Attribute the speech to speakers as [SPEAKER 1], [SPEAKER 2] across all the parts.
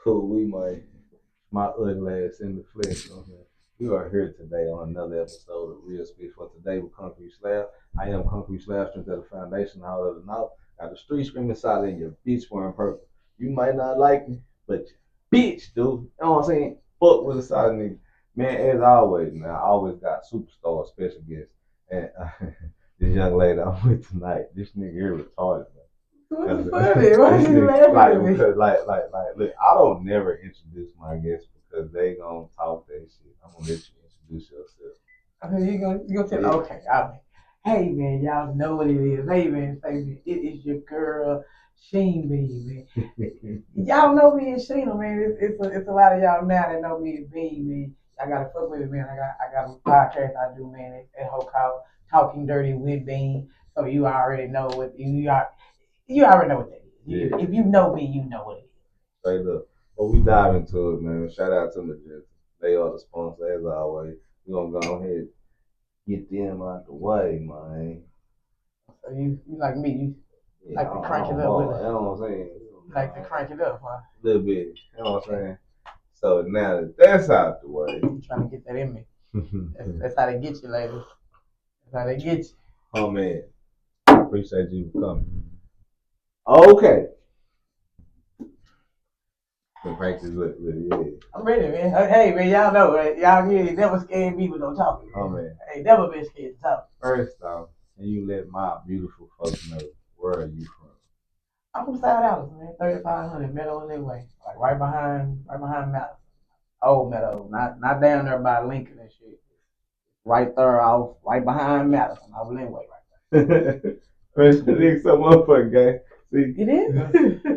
[SPEAKER 1] Who we my ugly ass in the flesh. Okay. We are here today on another episode of Real Speech. For today with Concrete Slab. I am Concrete Slab, strength of the foundation, all of the now. Got the street screaming solid in your bitch wearing purple. You might not like me, but bitch, dude. You know what I'm saying? Fuck with a solid nigga. Man, as always, man, I always got superstar special guests. And this young lady I'm with tonight, this nigga here retarded, man.
[SPEAKER 2] What's funny? Why you laughing
[SPEAKER 1] like
[SPEAKER 2] at me?
[SPEAKER 1] because look, I don't never introduce my guests because they gonna talk that shit. I'm gonna let you introduce yourself.
[SPEAKER 2] Okay, you gonna tell?
[SPEAKER 1] Yeah.
[SPEAKER 2] Okay, all right. Hey man, y'all know what it is. Hey man, say man, it is your girl Sheen Bean, man. Y'all know me as Sheena, man. It's a lot of y'all now that know me as Bean, man. I gotta fuck with it, man. I got a podcast I do, man. It's that whole called Talking Dirty with Bean. So you already know what you already know what that is.
[SPEAKER 1] Yeah.
[SPEAKER 2] If you know me, you know what it is.
[SPEAKER 1] Straight up. Well, we dive into it, man. Shout out to Magenta. They are the sponsor as always. We gonna go ahead get them out the way, man.
[SPEAKER 2] So you like me, you
[SPEAKER 1] Yeah,
[SPEAKER 2] like to crank it up with it.
[SPEAKER 1] You know what I'm saying?
[SPEAKER 2] Like to crank it up, huh?
[SPEAKER 1] A little bit. You know what I'm saying? So now that that's out the way.
[SPEAKER 2] I'm trying to get that in me. That's how they get you, ladies. That's how they get you.
[SPEAKER 1] Oh man, I appreciate you for coming. Okay. The practice look, yeah.
[SPEAKER 2] I'm ready, man. Hey, man, y'all know, right? Y'all here never scared me with no talking.
[SPEAKER 1] Oh man.
[SPEAKER 2] I ain't never been scared to talk.
[SPEAKER 1] First off, can you let my beautiful folks know where are you from?
[SPEAKER 2] I'm from South Dallas, man. 3500 Meadow Way, like right behind Meadow. Old Meadow, not down there by Lincoln and shit. Right there, off right behind Madison, off Linway, right
[SPEAKER 1] there. Man, nigga, some motherfucker gang. See,
[SPEAKER 2] it is.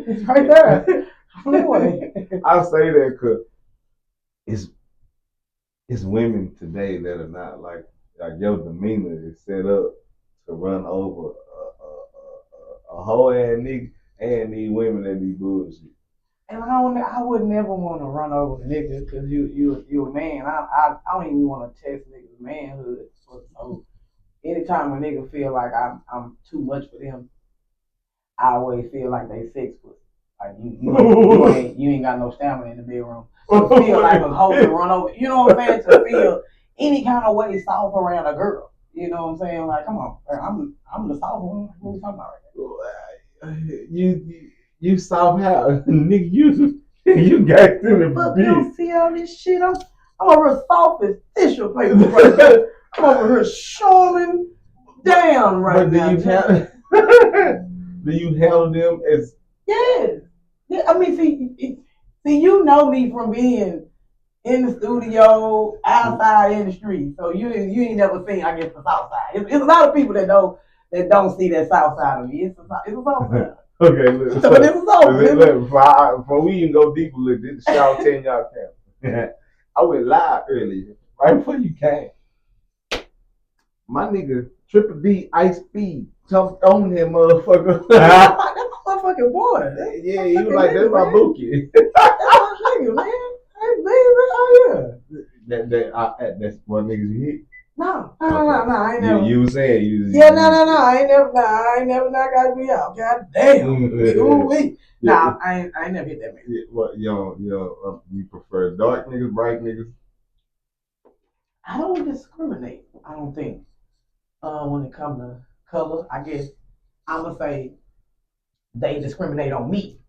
[SPEAKER 2] It's right there. Linway.
[SPEAKER 1] I say that because it's women today that are not like your demeanor is set up to run over a whole ass nigga and these women that be bullshit.
[SPEAKER 2] And I would never want to run over a nigga because you a man. I don't even want to test niggas' manhood. So anytime a nigga feel like I'm too much for them, I always feel like they 6 foot. Like you ain't got no stamina in the bedroom. To feel like a hoe to run over. You know what I'm saying? To feel any kind of way soft around a girl. You know what I'm saying? Like, come on, I'm the soft one. What are we talking about right
[SPEAKER 1] now? You soft how? Nigga, you got to the
[SPEAKER 2] fuck, you don't see all this shit? I'm over here soft as tissue paper right now. I'm over here showing down right now.
[SPEAKER 1] Do you handle them as?
[SPEAKER 2] Yes. Yeah, I mean, see, you know me from being in the studio, outside in the street. So you ain't never seen, I guess, the south side. It's a lot of people that don't see that south side of me. It's a south side.
[SPEAKER 1] Okay, look.
[SPEAKER 2] So it's a south.
[SPEAKER 1] Before we even go deeper, look, this shout 10 y'all camp. I went live earlier, right before you came. My nigga, Triple D, Ice Speed, jumped on him, motherfucker.
[SPEAKER 2] That's my motherfucking boy.
[SPEAKER 1] Yeah, he was like, that's my bookie.
[SPEAKER 2] That's my nigga, man. Hey, baby, oh
[SPEAKER 1] yeah. That's what niggas you hit.
[SPEAKER 2] No, I ain't never.
[SPEAKER 1] You was saying you was.
[SPEAKER 2] Yeah, no, I ain't never not got me out. God damn. Ooh-wee. Nah, I ain't never hit that man.
[SPEAKER 1] Yeah, what, you prefer dark niggas, bright niggas?
[SPEAKER 2] I don't discriminate, I don't think. When it comes to color, I guess I'm gonna say they discriminate on me.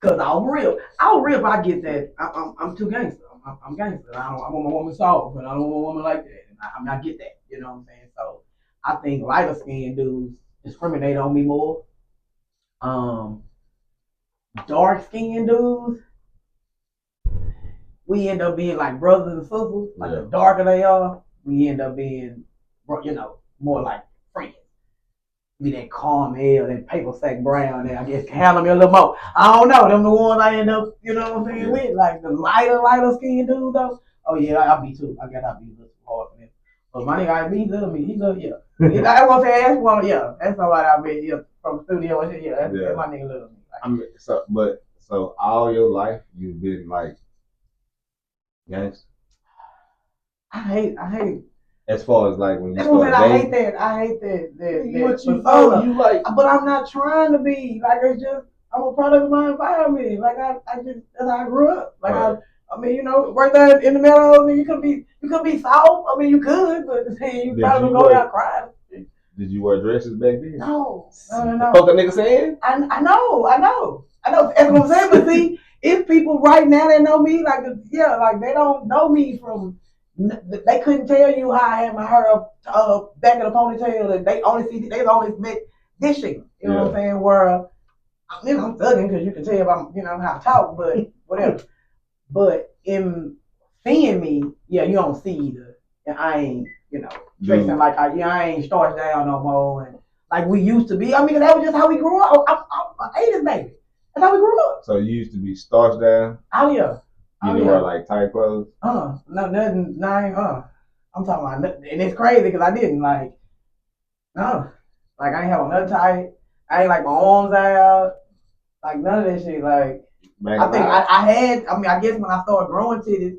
[SPEAKER 2] Cause I'm real. If I get that, I'm too gangster. I'm gangster. I want my woman soft, but I don't want a woman like that. I get that. You know what I'm saying? So I think lighter skinned dudes discriminate on me more. Dark skinned dudes, we end up being like brothers and sisters. Like the darker they are, we end up being, more like friends. Be that caramel, that paper sack brown, and I guess handle me a little more. I don't know. Them the ones I end up, you know what I'm saying, with. Like the lighter skin dude though. Oh yeah, I'll be too. I guess I'll be a little hard for him. But my nigga, I be love me. He love yeah. I want to say that's one. Yeah, that's somebody I met from the studio and shit. Yeah, that's my nigga love me. Like,
[SPEAKER 1] I mean, so all your life you've been like gangster.
[SPEAKER 2] I hate.
[SPEAKER 1] As far as like when you
[SPEAKER 2] that's
[SPEAKER 1] start
[SPEAKER 2] dating.
[SPEAKER 1] I hate
[SPEAKER 2] that.
[SPEAKER 1] What you like?
[SPEAKER 2] But I'm not trying to be. Like it's just I'm a product of my environment. Like I just that's how I grew up. Like
[SPEAKER 1] Right.
[SPEAKER 2] I mean, you know, right there in the meadows, you could be soft. I mean, you could, but you probably
[SPEAKER 1] you
[SPEAKER 2] go down crying.
[SPEAKER 1] Did you wear dresses back then?
[SPEAKER 2] No.
[SPEAKER 1] Fuck a nigga saying?
[SPEAKER 2] I know. That's what I'm saying. But see, it's people right now that know me, like like they don't know me from. They couldn't tell you how I had my hair up back in a ponytail. They only met dishing. You know what I'm saying? Where I'm thugging because you can tell how I talk, but whatever. But in seeing me, yeah, you don't see and I ain't, dressing like I ain't starched down no more, and like we used to be. I mean, that was just how we grew up. I'm an 80s baby. That's how we grew up.
[SPEAKER 1] So you used to be starched down?
[SPEAKER 2] Oh yeah.
[SPEAKER 1] You didn't wear like tight clothes?
[SPEAKER 2] No, nothing. I'm talking about, and it's crazy because I didn't like I ain't have nothing tight. I ain't like my arms out, like none of that shit. Like I think I had. I mean, I guess when I started growing titties,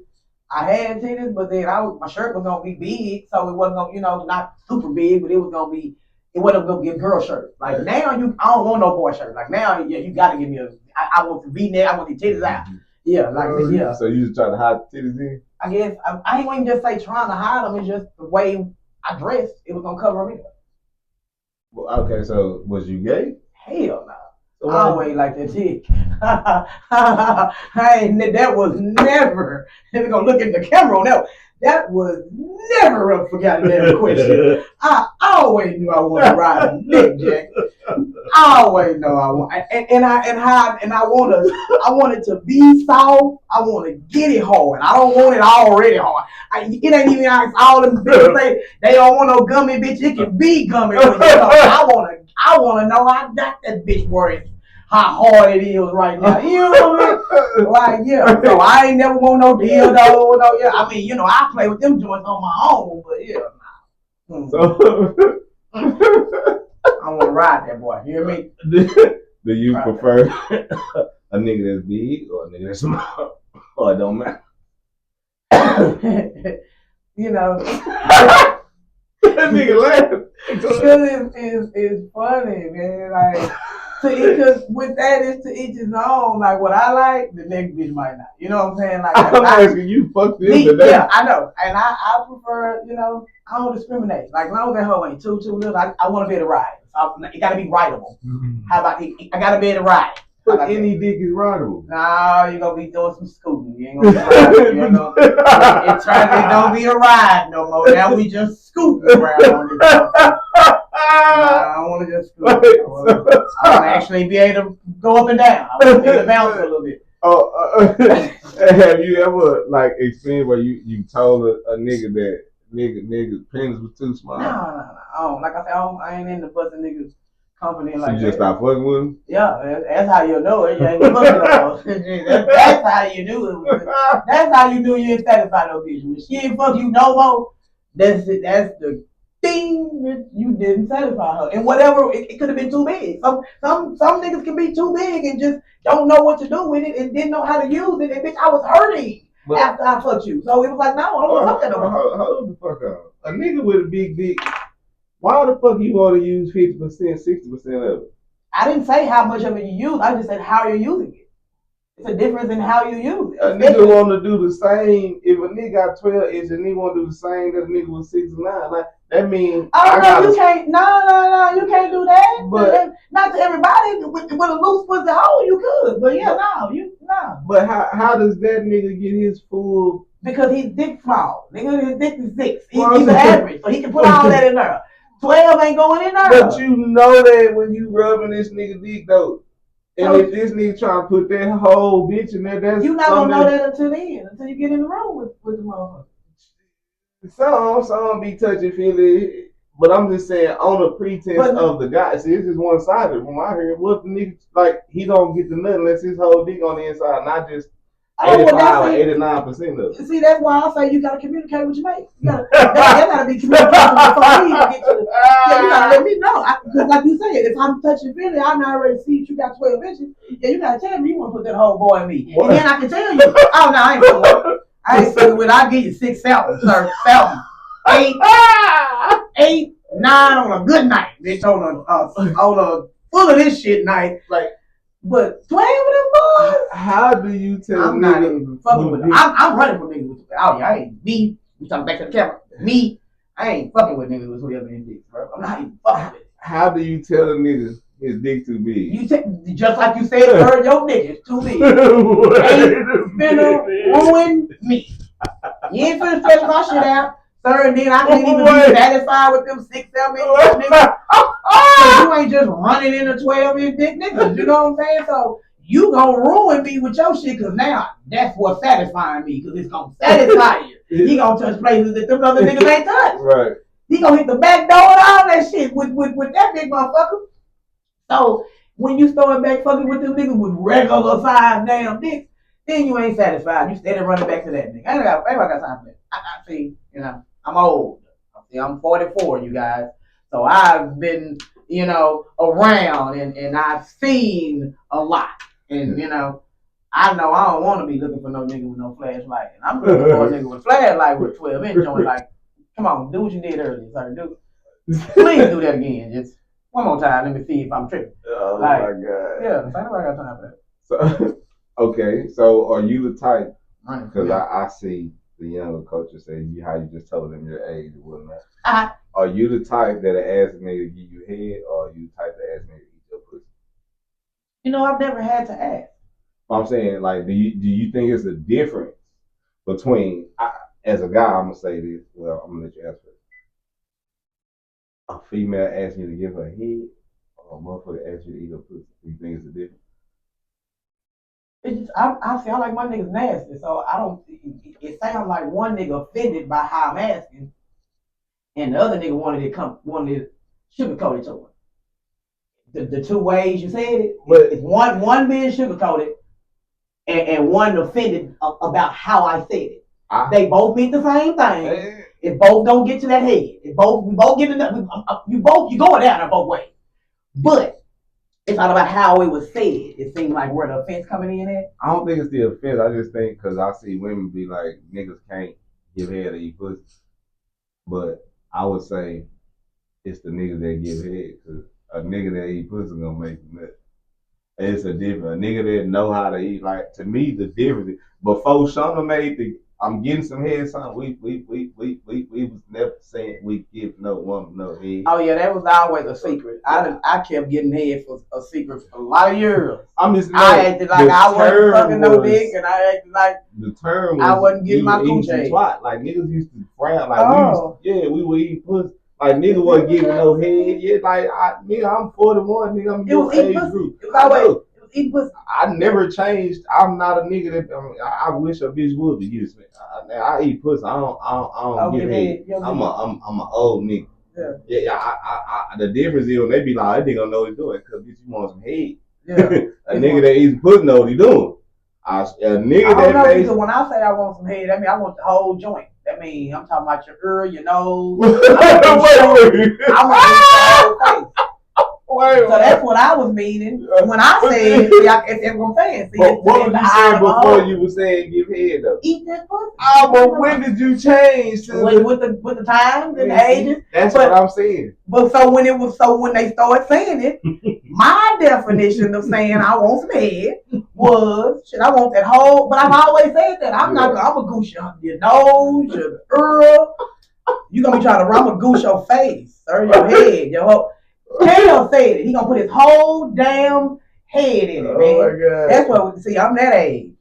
[SPEAKER 2] I had titties, but then my shirt was gonna be big, so it wasn't gonna, not super big, but it wasn't gonna be a girl shirt. Like now, I don't want no boy shirt. Like now, yeah, you gotta give me I want the V-neck. I want the titties out. Yeah, yeah.
[SPEAKER 1] So you just trying to hide the titties in?
[SPEAKER 2] I guess I ain't gonna even just say trying to hide them. It's just the way I dressed. It was gonna cover me.
[SPEAKER 1] Well, okay, so was you gay?
[SPEAKER 2] Hell no. I always like that chick. That was never. We're gonna look at the camera on that. That was never a forgotten damn question. I always knew I wanted to ride a dick, Jack. I always know I want, and I want it to be soft. I want to get it hard. I don't want it already hard. It ain't even like all them bitches say they don't want no gummy bitch. It can be gummy. I want to know I got that bitch worried how hard it is right now. You know what I mean? Like, yeah. So I ain't never want no dildo. No, yeah. I mean, I play with them joints on my own, but yeah. Nah. So I want to ride that boy. You hear me?
[SPEAKER 1] Do you prefer a nigga that's big or a nigga that's small? Or it don't matter?
[SPEAKER 2] That
[SPEAKER 1] nigga laughing.
[SPEAKER 2] Because it's funny, man. Like, because with that, it's to each his own. Like, what I like, the next bitch might not. You know what I'm saying? Like,
[SPEAKER 1] I'm asking you, fuck this today.
[SPEAKER 2] Yeah, I know. And I prefer, I don't discriminate. Like, as long as that hoe ain't too little, I want to be able to ride. It got to be rideable. How about I got to be able to ride.
[SPEAKER 1] But any dick is rideable.
[SPEAKER 2] No, you're going to be doing some scooting. You ain't going to be riding. It don't be a ride no more. Now we just scooting around on this. I don't want to just scoot. I want to actually be able to go up and down. I want to be able to bounce a little bit.
[SPEAKER 1] Have you ever experienced where you told a nigga that nigga's penis was too small?
[SPEAKER 2] No. Like I said, I ain't into busting niggas' company like that.
[SPEAKER 1] You just stopped fucking with him?
[SPEAKER 2] Yeah, that's how you know it. You ain't fucking that's how you knew it. That's how you knew you didn't satisfy no bitch. When she ain't fuck you no more, that's the thing that you didn't satisfy her. And whatever, it could have been too big. Some niggas can be too big and just don't know what to do with it and didn't know how to use it. And bitch, I was hurting after I fucked you. So it was like, no, I don't want to fuck that no more.
[SPEAKER 1] Hold the fuck up. A nigga with a big dick, why the fuck you want to use 50%, 60% of it?
[SPEAKER 2] I didn't say how much of it you use. I just said how you're using it. It's a difference in how you use it.
[SPEAKER 1] A nigga want to do the same. If a nigga got 12 inches and he want to do the same that a nigga was 6'9", like that means.
[SPEAKER 2] Oh no, you can't. No, you can't do that. But not to everybody. With a loose pussy hole, you could. But yeah, no.
[SPEAKER 1] But how does that nigga get his full?
[SPEAKER 2] Because his dick small. Nigga, his dick is 6. He's an average, so he can put all that in there. 12 ain't going in there.
[SPEAKER 1] But you know that when you rubbing this nigga dick though. And if this nigga trying to put that whole bitch in there, that's
[SPEAKER 2] you not gonna know that until you get in the room with the motherfucker.
[SPEAKER 1] Some be touchy feely, but I'm just saying on the pretense of the guy. See, it's just one sided. From my hearing, what the nigga he don't get the nut unless his whole dick on the inside, not just 85 or 89% of it.
[SPEAKER 2] See, that's why I say you gotta communicate with your mate. That gotta be communication before we even get to the. Yeah, you gotta let me know. Because like you said, if I'm touching feeling, I already see you got 12 inches. Yeah, you gotta tell me you want to put that whole boy in me, and then I can tell you. Oh no, I ain't fucking. I ain't fucking with. I give you 6, 7, sir, 7, 8, 9 on a good night. Bitch, on a full of this shit night. But playing with them boys,
[SPEAKER 1] how do you tell
[SPEAKER 2] I'm not even fucking with them. I'm running from niggas with oh yeah, I ain't me. We talking back to the camera. Me, I ain't fucking with niggas with whoever in dicks, bro. I'm not even fucking with it.
[SPEAKER 1] How do you tell a nigga his dick too big?
[SPEAKER 2] You just like you said, sir, your dick is too big. Ain't finna ruin me. You ain't finna stretch my shit out, sir, and then I can't even be satisfied with them 6, 7 inch niggas. So you ain't just running into 12-inch dick niggas, you know what I'm saying? So you gonna ruin me with your shit, cause now that's what's satisfying me, cause it's gonna satisfy you. He gonna touch places that them other niggas ain't touch.
[SPEAKER 1] Right.
[SPEAKER 2] He gonna hit the back door and all that shit with that big motherfucker. So when you start back fucking with them niggas with regular size damn dicks, then you ain't satisfied. You steady running back to that nigga. I ain't got time for that. I see, you know, I'm old. See, I'm 44, you guys. So I've been, you know, around and I've seen a lot. And, you know I don't want to be looking for no nigga with no flashlight. And I'm looking for a nigga with a flashlight with 12-inch joint. Like, come on, do what you did earlier, sir. Please do that again. Just one more time. Let me see if I'm tripping.
[SPEAKER 1] Oh
[SPEAKER 2] like,
[SPEAKER 1] my god.
[SPEAKER 2] Yeah, I got time for that.
[SPEAKER 1] So, okay, so are you the type? Because
[SPEAKER 2] Yeah.
[SPEAKER 1] I see the younger coaches say how you just told them your age and whatnot. Are you the type that ask me to give you head, or are you the type that ask me to eat your pussy?
[SPEAKER 2] You know, I've never had to ask.
[SPEAKER 1] I'm saying, like, do you think it's a difference between, as a guy, I'm gonna say this. Well, I'm gonna let you answer it. A female asks you to give her head, or a motherfucker asks you to eat her pussy. Do you think it's a difference?
[SPEAKER 2] It's just, I like my niggas nasty, so I don't. It sounds like one nigga offended by how I'm asking, and the other nigga wanted to sugarcoat it to him. The two ways you said it, it's one being sugarcoated, and one offended about how I said it. They both mean the same thing. If both don't get to that head, we both get enough. You going down there both ways. But it's not about how it was said. It seems like where the offense coming in at.
[SPEAKER 1] I don't think it's the offense. I just think because I see women be like, niggas can't give head or eat pussy. But I would say it's the niggas that give head, because a nigga that eat pussy gonna make you nut. It's a different. A nigga that know how to eat. Like, to me, the difference. Before Shona made the I'm getting some head, son. We was never saying we give no woman no head.
[SPEAKER 2] Oh yeah, that was always a secret. I kept getting head for a secret for a lot of years. I acted like I wasn't fucking no dick, and I acted like
[SPEAKER 1] the term was
[SPEAKER 2] I wasn't getting my coochie.
[SPEAKER 1] Like, niggas used to frown. Like, we would eat pussy. Like, nigga wasn't giving no head. Yeah, like, I'm 41, nigga. I'm in your age group.
[SPEAKER 2] It was always eat pussy.
[SPEAKER 1] I never changed. I'm not a nigga that I wish a bitch would be used to. I eat pussy. I don't give head. I'm an old nigga. Yeah. The difference is when they be like, that nigga don't know what he's doing, because bitch, you want some head. Yeah. A nigga that eats pussy know what he doing.
[SPEAKER 2] I don't know, because when I say I want some head, that mean I want the whole joint. That mean I'm talking about your ear, your nose. I want the whole face. So that's what I was meaning when I said, that's what I'm saying. See,
[SPEAKER 1] but what was you saying before you were saying give head though?
[SPEAKER 2] Eat that pussy.
[SPEAKER 1] Oh, but when did you change?
[SPEAKER 2] With the times and the ages.
[SPEAKER 1] That's what I'm saying.
[SPEAKER 2] But so when they started saying it, my definition of saying I want some head was shit. I want that whole. But I've always said that I'm a goose your nose, your ear. You gonna be trying to run a goose your face, or your head, your whole. Kale said it. He gonna put his whole damn head in it, man. Oh my God. That's what we see. I'm that age.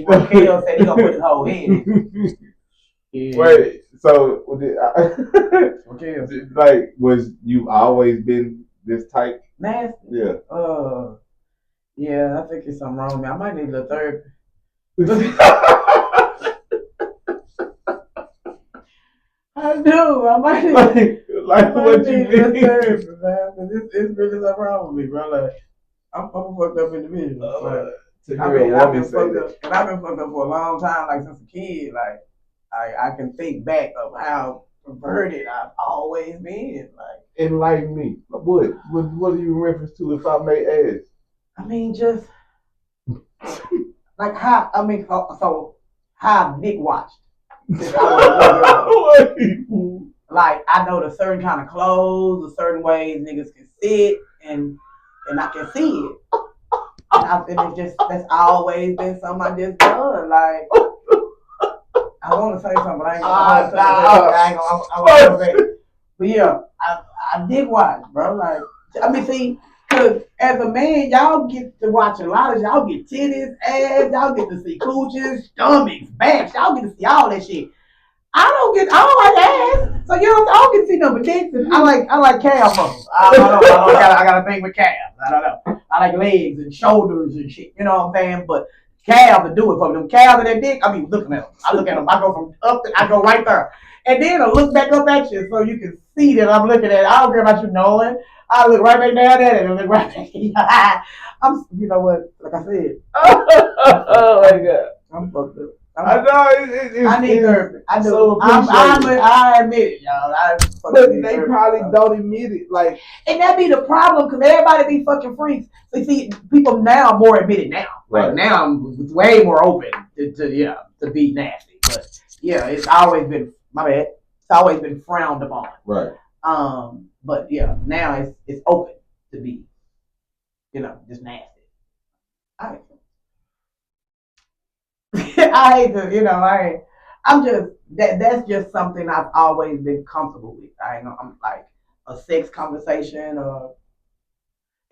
[SPEAKER 2] When Kale said he gonna put his whole head in it.
[SPEAKER 1] Yeah. Wait, so like, was you always been this type?
[SPEAKER 2] Nasty?
[SPEAKER 1] Yeah.
[SPEAKER 2] Yeah, I think there's something wrong with me. I might need a therapy. I do. I might need what you mean? Therapy, man. It's really something wrong with me, bro. Like, I'm a fucked up individual. I've been fucked up for a long time, like since a kid. Like, I can think back of how perverted I've always been. Like,
[SPEAKER 1] enlighten me. What are you in reference to, if I may ask?
[SPEAKER 2] I mean, just like how how Nick watched. Like, I know the certain kind of clothes, the certain ways niggas can sit, and I can see it. and it's just that's always been something I just done. Like I want to say something, but I ain't gonna say it. I ain't gonna. But yeah, I did watch, bro. Like I mean, see, cause as a man, y'all get to watch a lot of y'all get titties, ass, y'all get to see cooches, stomachs, backs, y'all get to see all that shit. I don't like ass. So you know, I don't get to see no tits. I like calf muscles. I got a thing with calves. I don't know. I like legs and shoulders and shit. You know what I'm saying? But calves to do it for me. Them calves and that dick, I be looking at them. I look at them. I go from up, I go right there. And then I look back up at you so you can see that I'm looking at it. I don't care about you knowing. I look right back down at it and look right back. You know what? Like I said.
[SPEAKER 1] Oh my god.
[SPEAKER 2] I'm fucked up.
[SPEAKER 1] I know
[SPEAKER 2] I need therapy. I do.
[SPEAKER 1] So
[SPEAKER 2] I admit it, y'all.
[SPEAKER 1] But they probably don't admit it. Like,
[SPEAKER 2] and that be the problem because everybody be fucking freaks. So you see, people now more admit it now. Right. Like now, I'm way more open to be nasty. But yeah, it's always been my bad. It's always been frowned upon.
[SPEAKER 1] Right.
[SPEAKER 2] But yeah, now it's open to be, just nasty. I hate to, I'm just that's just something I've always been comfortable with. I'm like a sex conversation or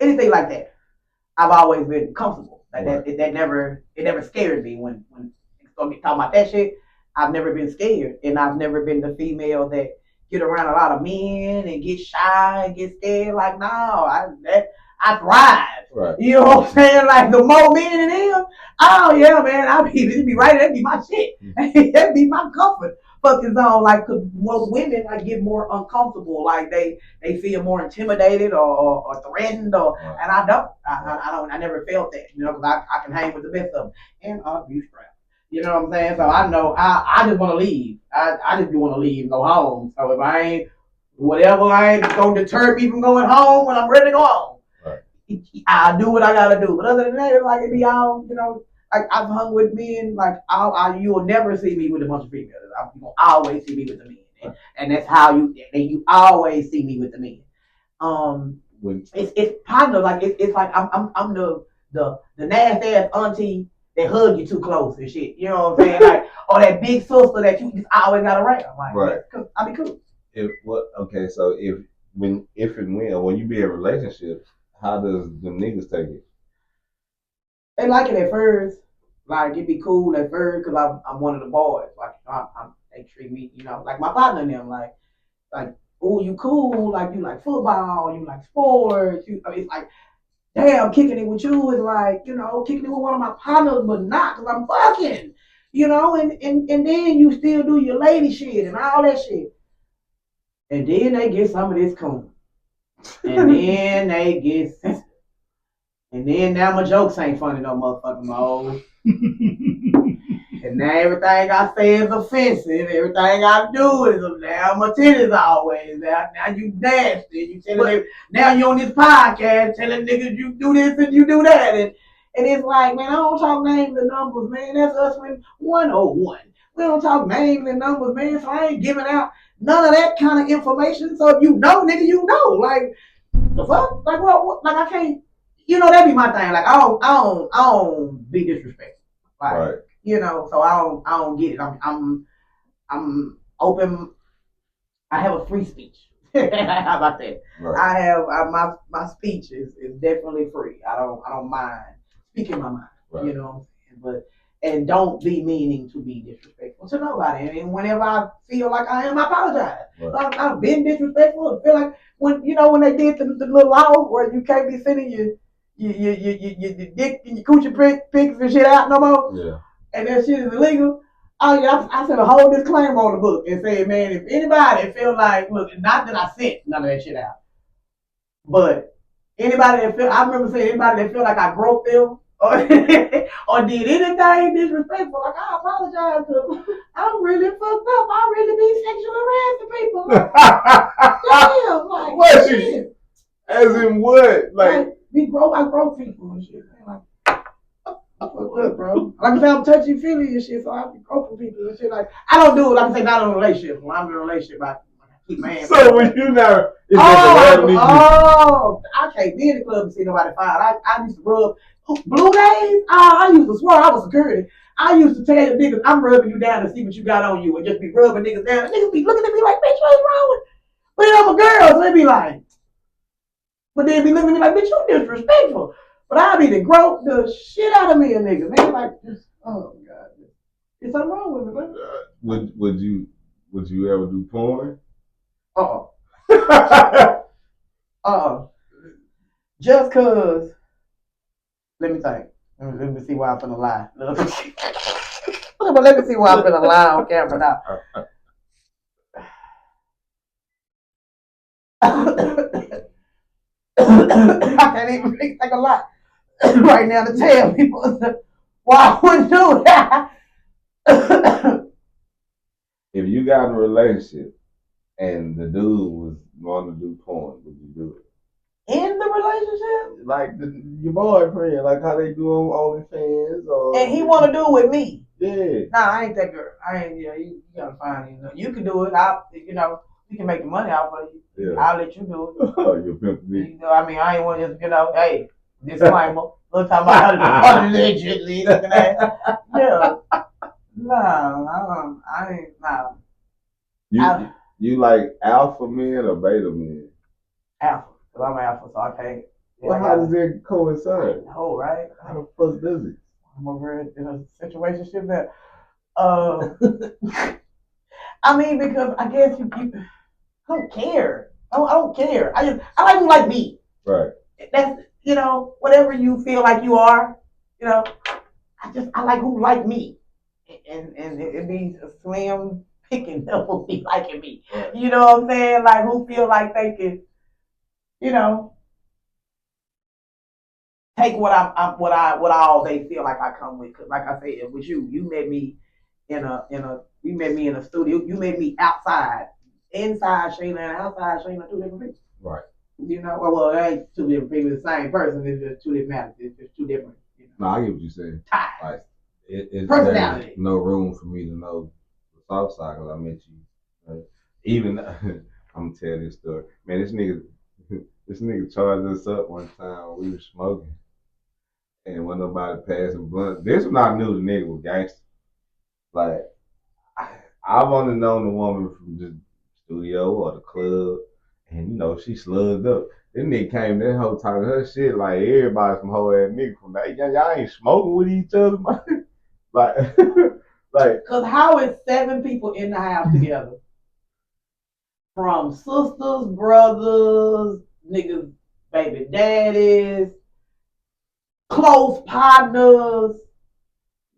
[SPEAKER 2] anything like that. I've always been comfortable. Like right. That never scared me when it's gonna be talking about that shit. I've never been scared, and I've never been the female that get around a lot of men and get shy and get scared. Like no, I thrive. Right. You know what I'm saying? Like the more men in him, oh yeah, man, it'd be right. That'd be my shit. That'd be my comfort fucking zone. Like, cause most women like get more uncomfortable. Like they feel more intimidated or threatened. Right. And I don't. I never felt that. Because I can hang with the best of them, and I'll be strapped. You know what I'm saying? So I know I just want to leave. I just want to leave and go home. So if I ain't gonna deter me from going home when I'm ready to go home. I do what I gotta do, but other than that, like it be all, like I've hung with men, like you will never see me with a bunch of females. You will always see me with the men, and that's how you always see me with the men. It's kind of like it's like I'm the nasty ass auntie that hug you too close and shit. You know what I'm saying? Like or that big sister that you just always got around. Like, right? I be cool.
[SPEAKER 1] So if and when you be in relationships. How does the niggas take it?
[SPEAKER 2] They like it at first. Like, it'd be cool at first because I'm one of the boys. Like, they treat me, like my partner and them. Like, oh, you cool. Like, you like football. You like sports. It's like, damn, kicking it with you is like, kicking it with one of my partners, but not because I'm fucking. And then you still do your lady shit and all that shit. And then they get some of this coon. And then they get sensitive. And then now my jokes ain't funny no motherfucking more. And now everything I say is offensive. Everything I do is now my titties always out. Now you nasty. You telling now you on this podcast telling niggas you do this and you do that. And it's like, man, I don't talk names and numbers, man. That's us when 101. We don't talk names and numbers, man. So I ain't giving out none of that kind of information. So if you know, nigga, you know. Like, the fuck? Like, what? Like, I can't. That'd be my thing. Like, I don't be disrespectful. Like, right. So I don't get it. I'm open. I have a free speech. How about that? Right. I have my speech is definitely free. I don't mind speaking my mind. Right. You know what I'm saying? But. And don't be meaning to be disrespectful to nobody. And whenever I feel like I am, I apologize. Right. I've been disrespectful. I feel like when they did the little law where you can't be sending your dick and your coochie pics and shit out no more. Yeah. And that shit is illegal. Oh yeah, I sent a whole disclaimer on the book and said, man, if anybody feel like, look, not that I sent none of that shit out, but anybody that feel, I remember saying anybody that feel like I broke them. Or did anything disrespectful, like I apologize because I'm really fucked up. I really be sexually harassing people. Damn, like
[SPEAKER 1] what shit? As in what? Like
[SPEAKER 2] I broke people and shit. Like, what, bro? Like I said, I'm touchy feely and shit, so I be groping people and shit. Like I don't do it. Like I say, not in a relationship. When I'm in a relationship, I keep my hands.
[SPEAKER 1] So when you never,
[SPEAKER 2] I can't be in the club and see nobody fine. I used to rub Blue days? I used to swear I was security. I used to tell the niggas I'm rubbing you down to see what you got on you and just be rubbing niggas down. And niggas be looking at me like, bitch, what's wrong with? But then I'm a girl, so they be like, but they be looking at me like, bitch, you disrespectful. But I be the grow the shit out of me a nigga. Man, like, oh God. There's something wrong with me, man.
[SPEAKER 1] Would you ever do porn?
[SPEAKER 2] Just cause, let me think. Let me see why I'm finna lie. But let me see why I'm finna lie on camera now. I can't even think a lot right now to tell people why I wouldn't do that.
[SPEAKER 1] If you got in a relationship and the dude was going to do porn, would you do it?
[SPEAKER 2] In the relationship?
[SPEAKER 1] Like your boyfriend, like how they do on OnlyFans, or
[SPEAKER 2] and he want to do it with me.
[SPEAKER 1] Yeah.
[SPEAKER 2] Nah, I ain't that girl. I ain't. Yeah, you gotta find it. You can do it. We can make the money off of you. Yeah. I'll let you do it.
[SPEAKER 1] You pimp me.
[SPEAKER 2] You know, I mean, I ain't want to just, hey, disclaimer. Look, talking about how to allegedly. Yeah. Nah, I ain't. Nah.
[SPEAKER 1] You like alpha men or beta men?
[SPEAKER 2] Alpha, because I'm alpha, so I can't.
[SPEAKER 1] Well, how does that coincide?
[SPEAKER 2] Oh, right.
[SPEAKER 1] How the fuck does it?
[SPEAKER 2] I'm over in a situation that, I mean, because I guess you I don't care. I don't care. I like who like me.
[SPEAKER 1] Right.
[SPEAKER 2] That's, whatever you feel like you are, I like who like me. And it be a slim picking that will be liking me. Right. You know what I'm saying? Like who feel like they can, take what all they feel like I come with. Cause like I said, with you met me we met me in a studio. You met me outside, inside Shayna and outside Shayna, two different people.
[SPEAKER 1] Right.
[SPEAKER 2] Well, it ain't two different people, the same person. It's just two different matters. It's just two different.
[SPEAKER 1] No, I get what you're saying.
[SPEAKER 2] Ties.
[SPEAKER 1] Like it's
[SPEAKER 2] personality.
[SPEAKER 1] No room for me to know the soft side because I met you. Right? Even I'm gonna tell this story. Man, this nigga charged us up one time. We were smoking. And when nobody passing blunt, this when I knew the nigga was gangster. Like I've only known the woman from the studio or the club, and she slugged up. This nigga came in whole talking her shit like everybody some whole ass nigga from that. Y'all ain't smoking with each other, man. like,
[SPEAKER 2] cause how is 7 people in the house together? From sisters, brothers, niggas, baby daddies, close partners.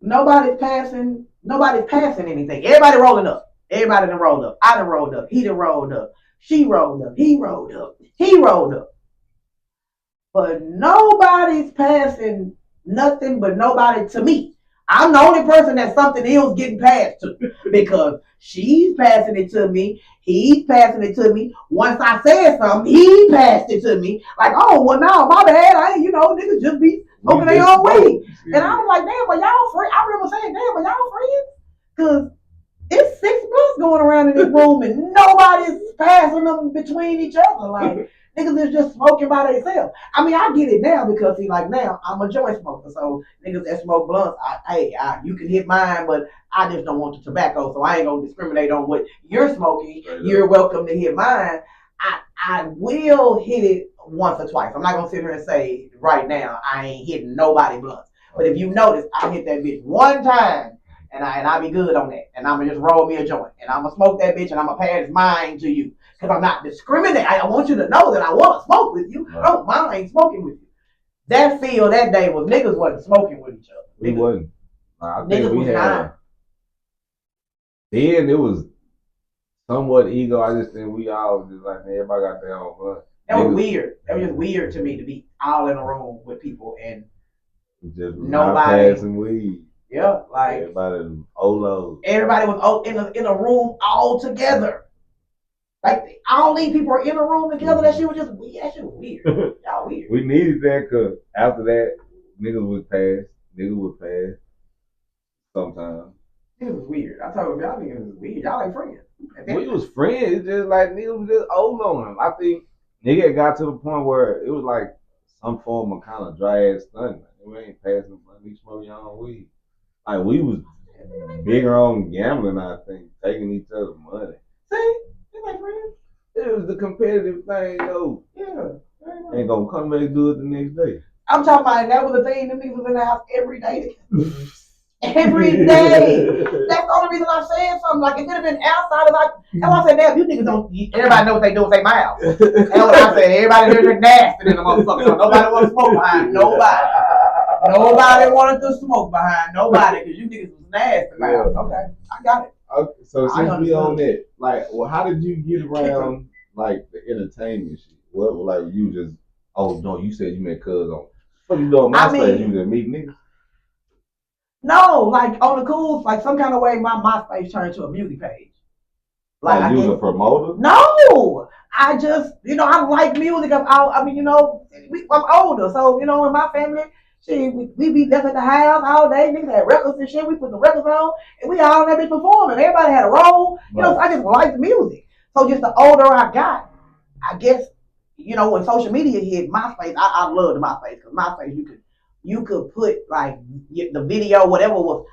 [SPEAKER 2] Nobody's passing anything. Everybody rolling up. Everybody done rolled up. I done rolled up. He done rolled up. She rolled up. He rolled up. He rolled up. But nobody's passing nothing but nobody to me. I'm the only person that something else getting passed to because she's passing it to me. He's passing it to me. Once I said something, he passed it to me. Like, oh, well, no, my bad. I ain't, niggas just be smoking their own weed. And I was like, damn, but y'all friends? I remember saying, damn, but y'all friends? Because it's 6 months going around in this room and nobody's passing them between each other. Like, niggas is just smoking by themselves. I mean, I get it now because now I'm a joint smoker. So niggas that smoke blunts, you can hit mine, but I just don't want the tobacco. So I ain't gonna discriminate on what you're smoking. You're welcome to hit mine. I will hit it once or twice. I'm not gonna sit here and say right now I ain't hitting nobody blunts. But if you notice, I hit that bitch one time. And I be good on that. And I'm going to just roll me a joint. And I'm going to smoke that bitch and I'm going to pass mine to you. Because I'm not discriminating. I want you to know that I want to smoke with you. Right. I don't mind smoking with you. That feel that day was niggas wasn't smoking with each other.
[SPEAKER 1] We wasn't. I think
[SPEAKER 2] niggas was not.
[SPEAKER 1] Then it was somewhat ego. I just think we all was just like, everybody got their own fun.
[SPEAKER 2] That was weird. That was just weird to me to be all in a room with people and
[SPEAKER 1] just nobody passing weed.
[SPEAKER 2] Yeah, like
[SPEAKER 1] everybody was
[SPEAKER 2] in a room all together. Like all these people are in a room together. That shit was just weird. That shit was weird. Y'all weird.
[SPEAKER 1] We needed that because after that, niggas would pass. Sometimes.
[SPEAKER 2] Niggas was weird. I told y'all niggas was weird. Y'all ain't friends.
[SPEAKER 1] We was friends. It's just like niggas was just old on him. I think nigga got to the point where it was like some form of kind of dry ass stunt. It We ain't passing money, smoke your own weed. Like we was bigger on gambling, I think, taking each other's money.
[SPEAKER 2] See, they like friends.
[SPEAKER 1] It was the competitive thing, though.
[SPEAKER 2] Yeah.
[SPEAKER 1] Ain't gonna come back and do it the next day.
[SPEAKER 2] I'm talking about that was the thing. Them niggas was in the house every day. Every day. That's the only reason I'm saying something. Like, it could have been outside. Like, that's why I said, damn, you niggas don't. Everybody know what they do with their mouths. That's what I said. Everybody here is nasty in the motherfucker. So nobody want to smoke behind nobody. Nobody wanted to smoke behind nobody because you niggas was nasty. Yeah. Okay, I got it.
[SPEAKER 1] Okay, so since we on that, like, well, how did you get around like the entertainment shit? What, like, you just, oh no, you said you met cuz on. What you doing? MySpace, you just meet niggas.
[SPEAKER 2] No, like on the cool, like some kind of way, my MySpace turned to a music page.
[SPEAKER 1] Like you was a promoter?
[SPEAKER 2] No, I just, I like music. I mean, I'm older, so in my family, shit, we be left at the house all day. Niggas had records and shit. We put the records on, and we all that bitch performing. Everybody had a role. So I just liked music. So just the older I got, I guess, when social media hit, MySpace, I loved MySpace because MySpace you could put like the video, whatever was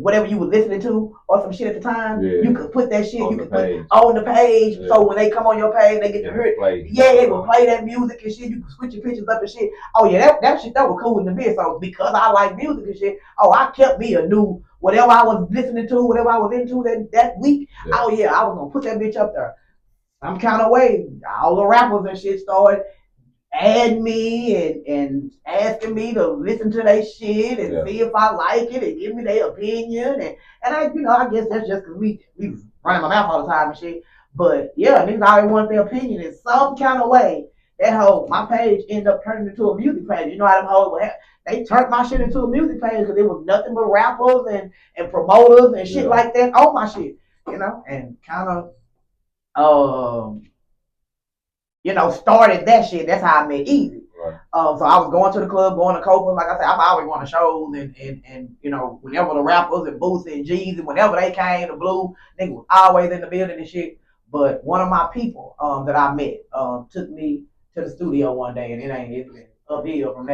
[SPEAKER 2] whatever you were listening to or some shit at the time, you could put that shit on the page. Yeah. So when they come on your page, they get to hear it. It will play that music and shit. You can switch your pictures up and shit. Oh yeah, that shit that was cool in the bit. So because I like music and shit, I kept me a new whatever I was listening to, whatever I was into that week. Yeah. Oh yeah, I was gonna put that bitch up there. Some kind of way, all the rappers and shit started add me and asking me to listen to their shit and see if I like it and give me their opinion and I guess that's just because we running my mouth all the time and shit. But yeah, niggas always want their opinion in some kind of way. That whole my page ended up turning into a music page. You know how them hoes they turned my shit into a music page because it was nothing but rappers and promoters and shit like that on my shit. And kind of started that shit. That's how I met Easy. Right. So I was going to the club, going to Copa. Like I said, I'm always going to shows and whenever the rappers and Boots and G's and whenever they came, the Blue, nigga was always in the building and shit. But one of my people that I met took me to the studio one day, and it's been uphill from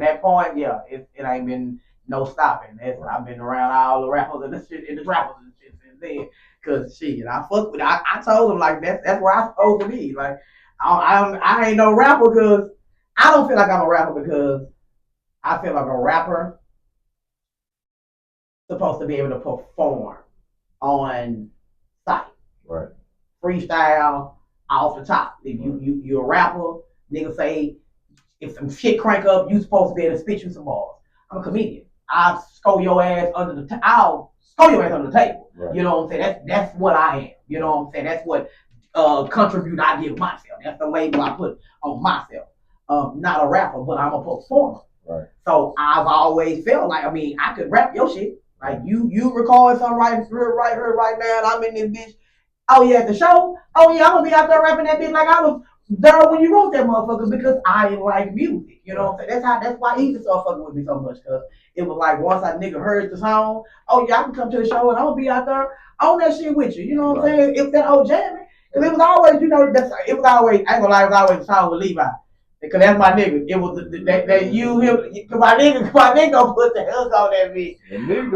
[SPEAKER 2] that point. Yeah, it ain't been no stopping. I've been around all the rappers and the shit and the rappers and shit since then. Cause shit, I fuck with. I told them like that's where I'm supposed to be. Like I ain't no rapper because I don't feel like I'm a rapper because I feel like a rapper supposed to be able to perform on site.
[SPEAKER 1] Right.
[SPEAKER 2] Freestyle off the top. If you're a rapper, nigga say if some shit crank up, you supposed to be able to spit you some bars. I'm a comedian. I'll score your ass under the table. Right. You know what I'm saying? That's what I am. You know what I'm saying? That's what contribute I give myself. That's the label I put on myself. Not a rapper, but I'm a performer.
[SPEAKER 1] Right.
[SPEAKER 2] So I've always felt like, I could rap your shit. Like you record something right here, right now, and I'm in this bitch. Oh yeah, at the show. Oh yeah, I'm gonna be out there rapping that bitch like I was there when you wrote that motherfucker because I like music. You know what I'm saying? That's why he just started fucking with me so much because it was like once that nigga heard the song, oh yeah, I can come to the show and I'm gonna be out there on that shit with you. You know what I'm saying? If that old jamming. Because it was always, it was always, I ain't gonna lie, it was always a song with Levi. Because that's my nigga. It was that you, him, because my nigga gonna put the hell on that bitch.
[SPEAKER 1] The nigga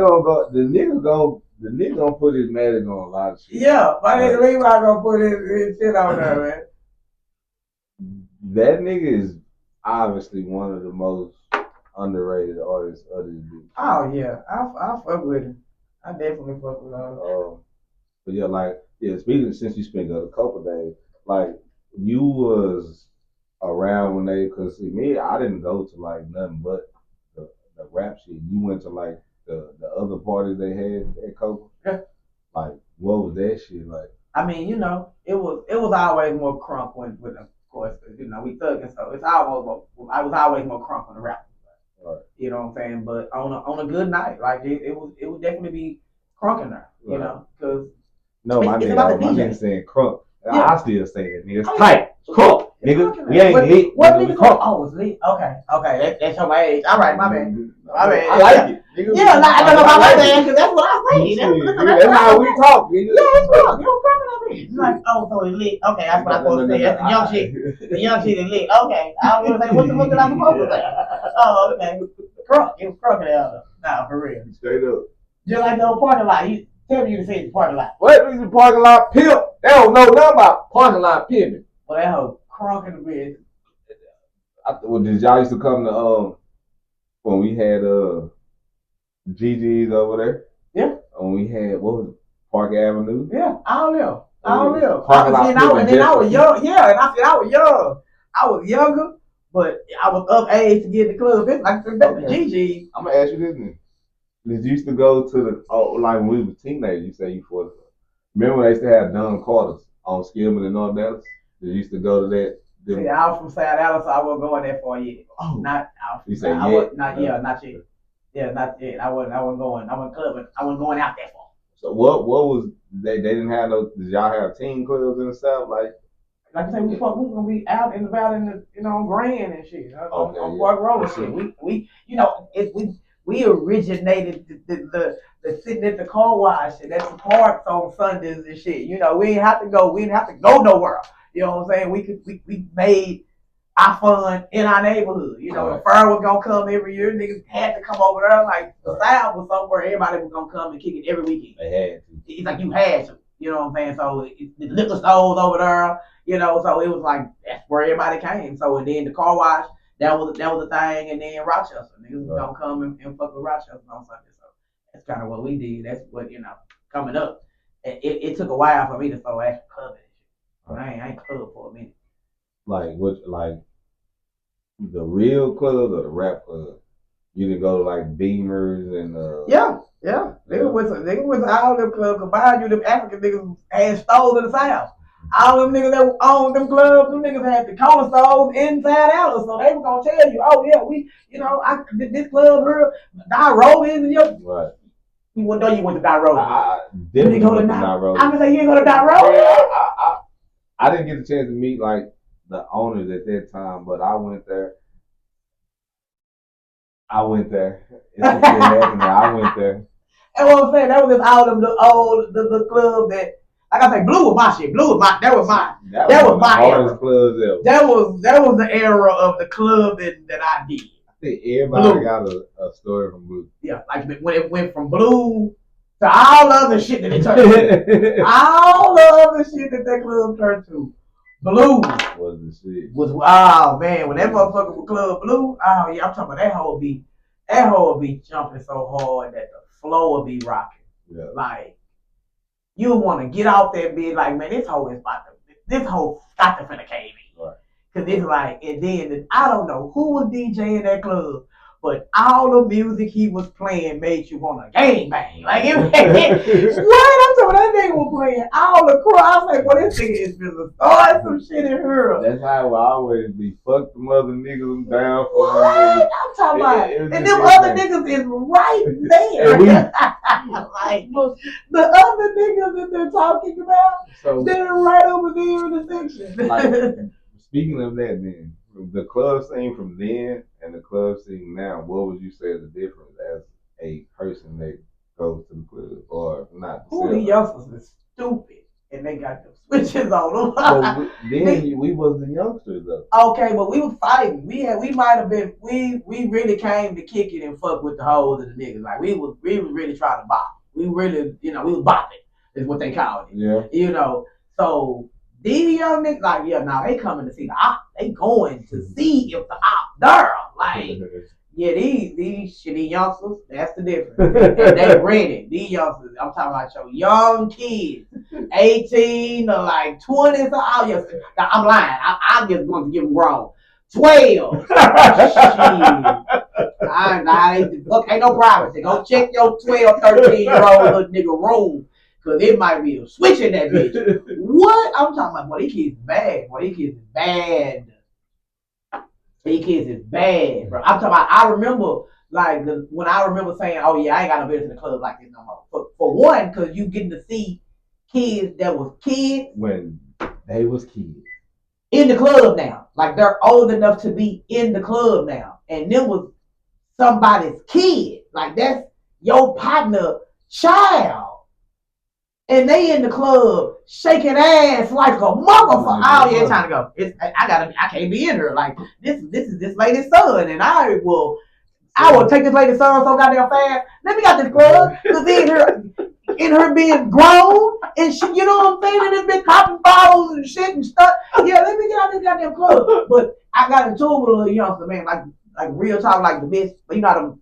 [SPEAKER 1] gonna put his magic on a lot of shit.
[SPEAKER 2] Yeah, my nigga Levi gonna put his shit on there, man.
[SPEAKER 1] That nigga is obviously one of the most underrated artists of this bitch.
[SPEAKER 2] Oh yeah, I fuck with him. I definitely fuck with him.
[SPEAKER 1] But yeah, speaking since you speak of a couple days, like you was around when cause me, I didn't go to like nothing but the rap shit. You went to like the other parties they had at Copa.
[SPEAKER 2] Yeah.
[SPEAKER 1] Like what was that shit like?
[SPEAKER 2] I mean, it was always more crunk with them, of course, cause we thugging, so I was always more crunk on the rap.
[SPEAKER 1] Right.
[SPEAKER 2] You know what I'm saying? But on a good night, like it would definitely be crunk in there, cause.
[SPEAKER 1] No, my nigga saying crunk. Yeah. I still say that, nigga. It's tight. Crunk. Nigga, we ain't lit.
[SPEAKER 2] What nigga crunk? Oh, it's lit. Okay. That's your age. All right, my bad.
[SPEAKER 1] I like it. Nigga,
[SPEAKER 2] yeah, I know my bad, because that's what I say.
[SPEAKER 1] That's how we talk, nigga.
[SPEAKER 2] Yeah, it's crunk. You don't crunk on me. Like, so it's lit. Okay, that's what I'm supposed to say. That's the young shit. The young shit is lit. Okay. I was going to say, what the fuck did I supposed to say? Oh, okay. crunk. It was crocodile. Nah, for real.
[SPEAKER 1] Straight up.
[SPEAKER 2] Just like the old parking lot. You tell me you to say the parking lot.
[SPEAKER 1] What is the parking lot pimp? They don't know nothing about parking lot pimping.
[SPEAKER 2] Well, that whole crunk in the bed.
[SPEAKER 1] Well, did y'all used to come to when we had GG's over there?
[SPEAKER 2] Yeah.
[SPEAKER 1] When we had what was it? Park Avenue?
[SPEAKER 2] Yeah, all them.
[SPEAKER 1] And
[SPEAKER 2] then I was young. Yeah, and I said I was young. I was younger, but I was of age to get in the club. It's like the GG's.
[SPEAKER 1] I'm gonna ask you this then. Did you used to go to the like when we was teenagers? You say you 40. Remember when they used to have Don Carter's on Skillman and North Dallas? Did you used to go to that?
[SPEAKER 2] See, I was from South Dallas, so I wasn't going there for a year.
[SPEAKER 1] Oh,
[SPEAKER 2] not.
[SPEAKER 1] You say
[SPEAKER 2] I
[SPEAKER 1] yet?
[SPEAKER 2] not yet. Yeah, not yet. I wasn't going. I wasn't clubbing. I wasn't going out there for.
[SPEAKER 1] So what was they didn't have no? Did y'all have teen clubs in the South? Like
[SPEAKER 2] I said, we gonna be out and about in the on Grand and shit. On Park Road and shit. We originated the sitting at the car wash and at the parks on Sundays and shit. You know, we didn't have to go nowhere. You know what I'm saying? We made our fun in our neighborhood. You know, the fair was gonna come every year. Niggas had to come over there. Like the South was somewhere everybody was gonna come and kick it every weekend.
[SPEAKER 1] They had to.
[SPEAKER 2] It's like you had to. You know what I'm saying? So the liquor stores over there. You know, so it was like that's where everybody came. So and then the car wash, that was the thing, and then Rochester. Niggas was gonna come and fuck with Rochester on Sunday. So that's kind of what we did. That's what, coming up. It took a while for me to start actually clubbing. I ain't club for a minute.
[SPEAKER 1] Like the real clubs or the rap club? You didn't go to like Beamers and
[SPEAKER 2] Yeah. Niggas went to all them clubs combined. You them African niggas had stores in the South. All them niggas that owned them clubs, them niggas had the corner stores inside out. So they were gonna tell you, oh yeah, we, I did this club here, Nairobi and
[SPEAKER 1] right.
[SPEAKER 2] You went to Nairobi.
[SPEAKER 1] I didn't go to Nairobi.
[SPEAKER 2] I'm gonna say you ain't go to Nairobi.
[SPEAKER 1] Yeah, I didn't get a chance to meet like the owners at that time, but I went there. I went there. I went there.
[SPEAKER 2] And what I'm saying, that was just all them the club that, like I say, Blue was my shit. That was my era.
[SPEAKER 1] Clubs ever.
[SPEAKER 2] That was the era of the clubbing that I did.
[SPEAKER 1] I think everybody got a story from Blue.
[SPEAKER 2] Yeah, like when it went from Blue to all other shit that it turned to. All the other shit that club turned to. Blue
[SPEAKER 1] was the shit.
[SPEAKER 2] Oh man, when that motherfucker was Club Blue, oh yeah, I'm talking about that hoe be jumping so hard that the floor would be rocking.
[SPEAKER 1] Yeah.
[SPEAKER 2] Like you want to get out there and be like, man, this hoe got to finna cave in.
[SPEAKER 1] Right.
[SPEAKER 2] Cause it's like, and then I don't know who was DJing that club, but all the music he was playing made you want to gangbang. Like, what? I'm talking about that nigga was playing all the crowd. I was like, well, this nigga is finna start some shit in here.
[SPEAKER 1] That's how it will always be. Fuck them other niggas down for
[SPEAKER 2] what? I'm talking about. And them other niggas is right there. Like, the other niggas that they're talking about, they're right over there in the section.
[SPEAKER 1] Like, speaking of that, then, the club scene from then and the club scene now, what would you say is the difference as a person that goes to the club or not?
[SPEAKER 2] Who the youngsters is stupid and they got them switches on them.
[SPEAKER 1] Well, we was the youngsters though.
[SPEAKER 2] Okay, but we were fighting. We might have been. We really came to kick it and fuck with the hoes and the niggas. Like we was really trying to bop. We really, we was bopping is what they called it.
[SPEAKER 1] Yeah.
[SPEAKER 2] So these young niggas, like, now they coming to see the op. They going to see if the op there. Like, these shitty youngsters, that's the difference. And they ready. These youngsters, I'm talking about your young kids, 18 to like 20. I'm lying. I'm just going to give them grown. 12. Shit. Ain't no privacy. Go check your 12, 13-year-old little nigga room. Cause it might be a switch in that bitch. What? I'm talking about, boy, these kids is bad. Boy, these kids is bad. These kids is bad, bro. I'm talking about, I remember, like, when I remember saying, oh yeah, I ain't got no business in the club like this no more. For one, cause you getting to see kids that was kids.
[SPEAKER 1] When they was kids.
[SPEAKER 2] In the club now. Like, they're old enough to be in the club now. And them was somebody's kid. Like, that's your partner child. And they in the club shaking ass like a motherfucker. Oh yeah, it's time to go. I can't be in here. Like this is this lady's son, and I I would take this lady's son so goddamn fast. Let me got this club. Cause in her being grown and shit, you know what I'm saying? And it's been popping bottles and shit and stuff. Yeah, let me get out this goddamn club. But I got into it with a little youngster, man, like real talk, like the bitch, you know how the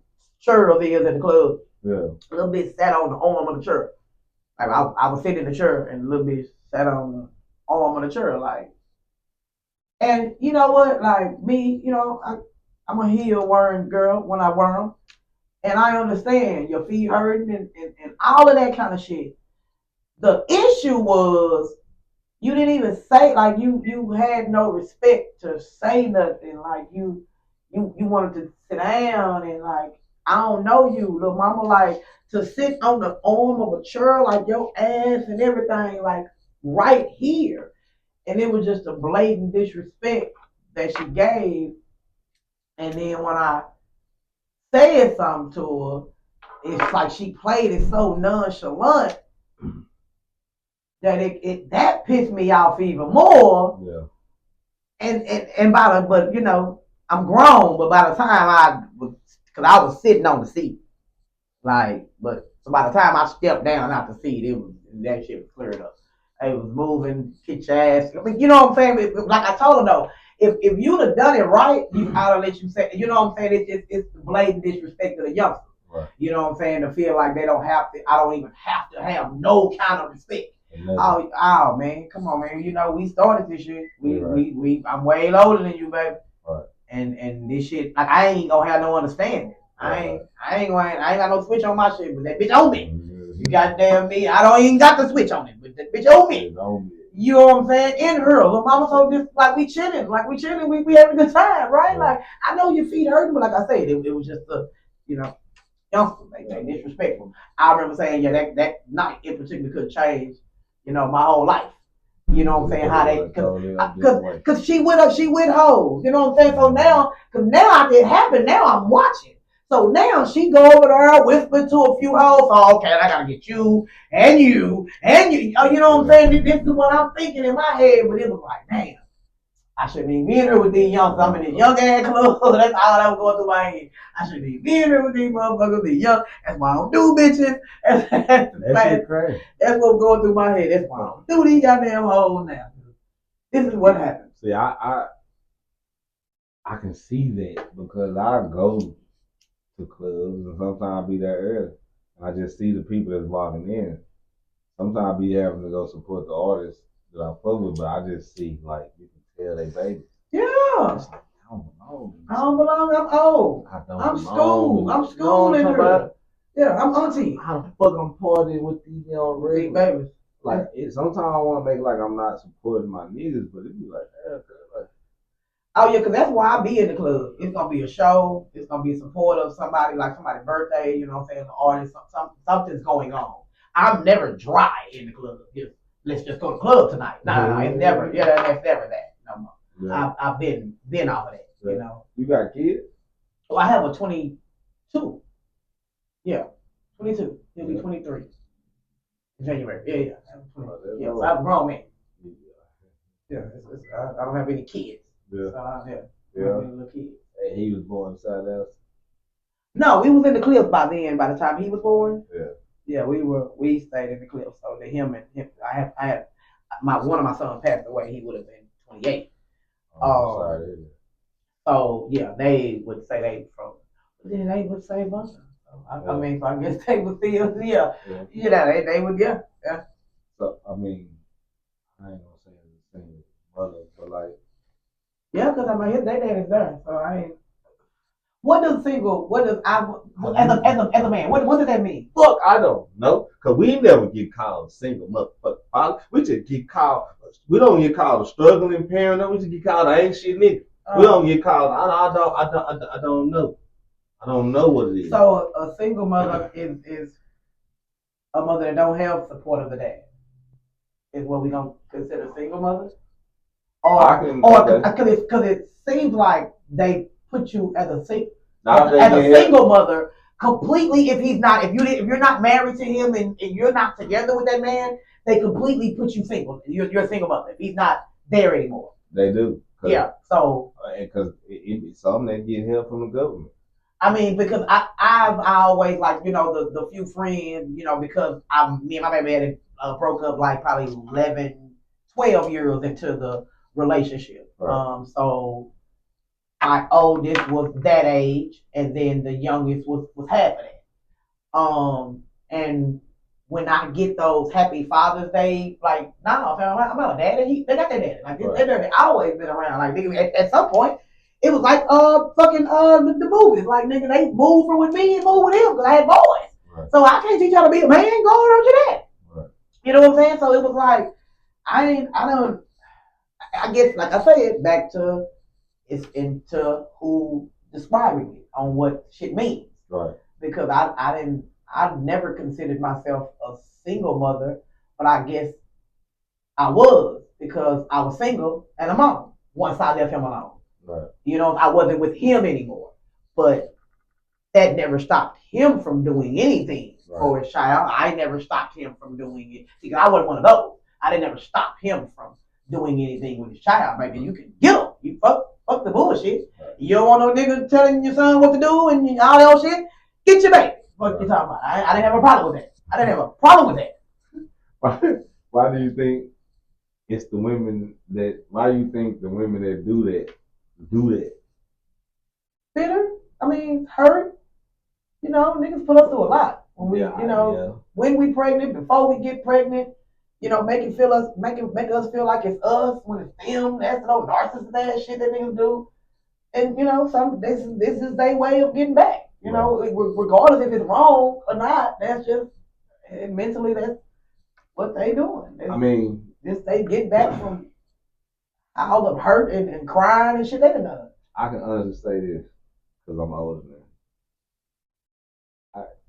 [SPEAKER 2] churros is at the club.
[SPEAKER 1] Yeah.
[SPEAKER 2] A little bitch sat on the arm of the chair. Like I was sitting in the chair and the little bitch sat on the arm of the chair, like. And you know what? Like me, you know, I'm a heel wearing girl when I wear them. And I understand your feet hurting and all of that kind of shit. The issue was you didn't even say, like, you had no respect to say nothing. Like you wanted to sit down and like, I don't know you, little mama, like to sit on the arm of a chair, like your ass and everything, like right here. And it was just a blatant disrespect that she gave. And then when I said something to her, it's like she played it so nonchalant that it that pissed me off even more.
[SPEAKER 1] Yeah.
[SPEAKER 2] And by the, but you know, I'm grown, but by the time because I was sitting on the seat, like, but so by the time I stepped down out the seat, it was that shit was cleared up. It was moving, get your ass. I mean, you know what I'm saying? Like I told her though, if you'd have done it right, I'd have let you say. You know what I'm saying? It's the blatant disrespect to the youngsters.
[SPEAKER 1] Right.
[SPEAKER 2] You know what I'm saying? To feel like they don't have to. I don't even have to have no kind of respect. Oh man, come on, man. You know we started this shit. I'm way older than you, baby.
[SPEAKER 1] Right.
[SPEAKER 2] And this shit, like I ain't gonna have no understanding. I ain't got no switch on my shit, but that bitch on me. You goddamn me. I don't even got the switch on it, but that bitch on me. You know what I'm saying? In her. Little mama told this like we chilling. We having a good time, right? Yeah. Like I know your feet hurting, but like I said, it was just a, you know, youngster, they disrespectful. I remember saying, yeah, that night in particular could change, you know, my whole life. You know what I'm saying? How they, cause she with hoes. You know what I'm saying? So now, cause now it happened. Now I'm watching. So now she go over there, whisper to a few hoes. Oh, okay, I gotta get you and you and you. Oh, you know what I'm saying? This is what I'm thinking in my head. But it was like, damn, I shouldn't even be in here with these youngsters. I'm in this young ass club. That's all that was going through my head. I shouldn't even be in here with these motherfuckers. These young. That's why I don't do bitches. That's
[SPEAKER 1] crazy.
[SPEAKER 2] That's what's going through my head. That's why I don't do these goddamn hoes now. This is what happened.
[SPEAKER 1] See, I can see that because I go to clubs and sometimes I be there early. And I just see the people that's walking in. Sometimes I be having to go support the artists that I fuck with, but I just see, like, you can tell they baby.
[SPEAKER 2] Yeah.
[SPEAKER 1] It's like, I don't belong.
[SPEAKER 2] I don't belong. I'm old. I'm school. I'm schooling her. Yeah, I'm auntie.
[SPEAKER 1] How the fuck I'm partying with these young red
[SPEAKER 2] babies?
[SPEAKER 1] Like, sometimes I want to make like I'm not supporting my niggas, but it be like, like.
[SPEAKER 2] Oh yeah, cause that's why I be in the club. It's gonna be a show. It's gonna be support of somebody, like somebody's birthday. You know what I'm saying? The artist, something's going on. I'm never dry in the club. Let's just go to the club tonight. No, it's never. Yeah, it's never that no more. Yeah. I've been off of that. Yeah. You know.
[SPEAKER 1] You got kids?
[SPEAKER 2] Well, I have a 22. Yeah, 22. He'll be 23 in January. Yeah. So I'm a grown man. Yeah, I don't have any kids.
[SPEAKER 1] Yeah.
[SPEAKER 2] So,
[SPEAKER 1] yeah.
[SPEAKER 2] Little kid.
[SPEAKER 1] And he was born inside us?
[SPEAKER 2] No, we was in the cliffs by then. By the time he was born.
[SPEAKER 1] Yeah.
[SPEAKER 2] Yeah, we stayed in the cliffs. So him, I had one of my sons passed away. He would have been 28.
[SPEAKER 1] Sorry.
[SPEAKER 2] So yeah, they would say they from. Then they would say us. I mean, so I guess they would still, yeah. You know, they would, yeah.
[SPEAKER 1] So I mean, I ain't gonna say it's the same mother, but like.
[SPEAKER 2] Yeah, because I mean, his dad is there, so I ain't. What does as a man? What does that mean?
[SPEAKER 1] Fuck, I don't know, cause we never get called single motherfucker. We just get called. We don't get called a struggling parent. No, we just get called an ain't shit nigga. We don't get called. I don't know. I don't know what it is.
[SPEAKER 2] So a single mother is a mother that don't have support of the dad. Is what we don't consider single mothers. Or because it seems like they put you as a single mother completely. If you're not married to him and you're not together with that man, they completely put you single. You're a single mother if he's not there anymore.
[SPEAKER 1] They do.
[SPEAKER 2] Yeah. So
[SPEAKER 1] because it be something that get help from the government.
[SPEAKER 2] I mean, because I've always like, the few friends, because me and my baby had broke up like probably 11, 12 years into the relationship.
[SPEAKER 1] Right.
[SPEAKER 2] So my oldest was that age, and then the youngest was half of that. And when I get those Happy Father's Day, like, nah, fam, I'm not a daddy. They got their daddy. Like, they always been around. Like, nigga, at some point, it was like fucking the movies. Like, nigga, they moved from with me and moved with him because I had boys. Right. So I can't teach y'all to be a man. Go on to that. Right. You know what I'm saying? So it was like I guess, like I said, back to it's into who describing it on what shit means. Right. Because I've never considered myself a single mother, but I guess I was because I was single and a mom once I left him alone. Right. I wasn't with him anymore. But that never stopped him from doing anything for his child. I never stopped him from doing it because I wasn't one of those. I didn't ever stop him from doing anything with his child. Maybe you can get him. You fuck the bullshit. You don't want no nigga telling your son what to do and all that shit. Get your baby. What you talking about? I didn't have a problem with that. I didn't have a problem with
[SPEAKER 1] that. Why do you think it's the women that? Why do you think the women that do that?
[SPEAKER 2] Bitter. I mean, hurt. Niggas put us through a lot. When we, when we pregnant, before we get pregnant, make us feel like it's us when it's them. That's no narcissist ass shit that niggas do. And this is their way of getting back. Regardless if it's wrong or not, that's just mentally that's what they doing. They get back from all the hurt and crying and shit they done.
[SPEAKER 1] I can honestly say this because I'm older now.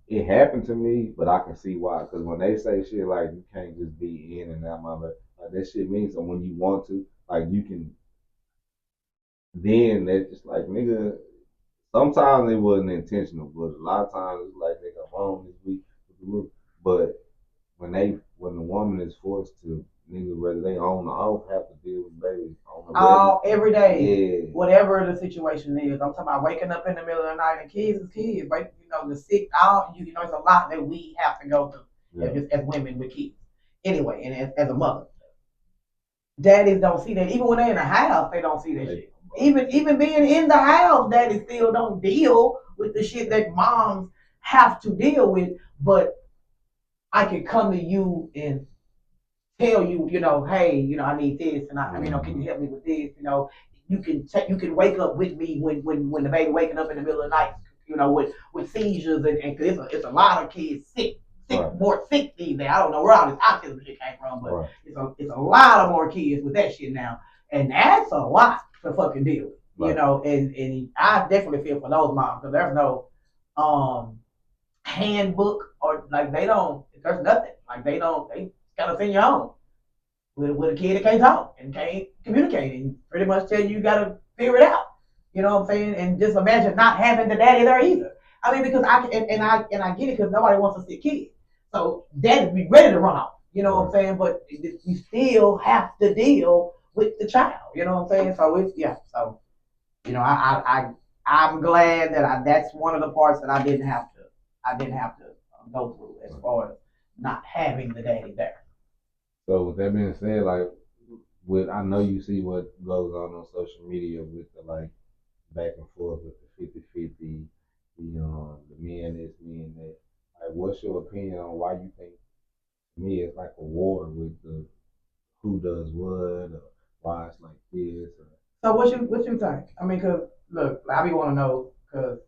[SPEAKER 1] It happened to me, but I can see why. Because when they say shit like you can't just be in and out my life, like that shit means that when you want to, like you can. Then that's just like nigga. Sometimes it wasn't intentional, but a lot of times it's like nigga, I'm home this week. But when the woman is forced to nigga, whether they on or off, have to deal with babies on the
[SPEAKER 2] every day, yeah. Whatever the situation is. I'm talking about waking up in the middle of the night and kids is kids, right? The sick, it's a lot that we have to go through as women with kids. Anyway, and as a mother, daddies don't see that. Even when they're in the house, they don't see that shit. Even being in the house, daddies still don't deal with the shit that moms have to deal with. But I could come to you and tell you, hey, I need this, and can you help me with this? You can wake up with me when the baby waking up in the middle of the night, with seizures and it's a lot of kids sick, more sick these days. I don't know where all this autism shit came from, but it's a lot of more kids with that shit now, and that's a lot to fucking deal with, and I definitely feel for those moms because there's no handbook or like there's nothing like they gotta send you home with a kid that can't talk and can't communicate and pretty much tell you gotta figure it out. You know what I'm saying? And just imagine not having the daddy there either. I mean, because I get it because nobody wants to see kids. So daddy be ready to run off. You know what I'm saying? But you still have to deal with the child. You know what I'm saying? So So I'm glad that that's one of the parts that I didn't have to go through as far as not having the daddy there.
[SPEAKER 1] So with that being said, like I know you see what goes on social media with the like back and forth with the 50-50, the men this, men that. Like, what's your opinion on why you think to me it's like a war with the who does what or why it's like this?
[SPEAKER 2] So what you think? I mean, cause look, I be want to know because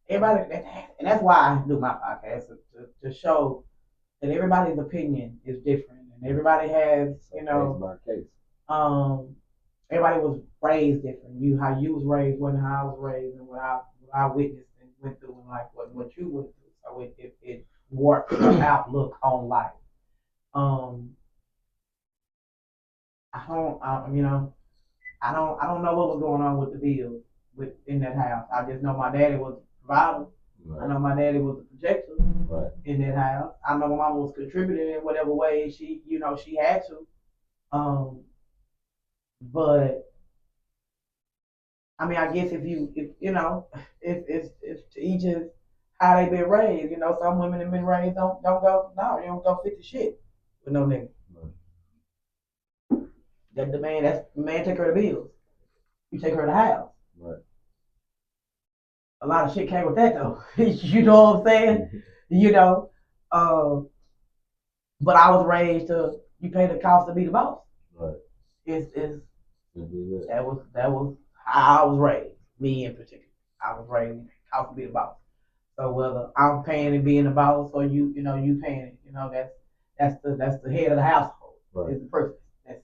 [SPEAKER 2] everybody, and that's why I do my podcast to show that everybody's opinion is different and everybody has,
[SPEAKER 1] case by case.
[SPEAKER 2] Everybody was raised different. How you was raised wasn't how I was raised, and what I witnessed and went through in life wasn't what you went through. So it warped your outlook on life. I don't know what was going on with the bill in that house. I just know my daddy was a provider. Right. I know my daddy was a protector in that house. I know my mama was contributing in whatever way she had to. But I mean, I guess if you know, if to each is how they been raised. You know, some women have been raised don't go no, you don't go 50 shit with no nigga. That the man take her to bills. You take her to the house.
[SPEAKER 1] Right.
[SPEAKER 2] A lot of shit came with that though. You know what I'm saying? You know, uh, but I was raised to you pay the cost to be the boss.
[SPEAKER 1] Right.
[SPEAKER 2] It's that was how I was raised. Me in particular, I was raised cost to be the boss. So whether I'm paying and being the boss or you paying it, that's the head of the household. Right. Is the person that's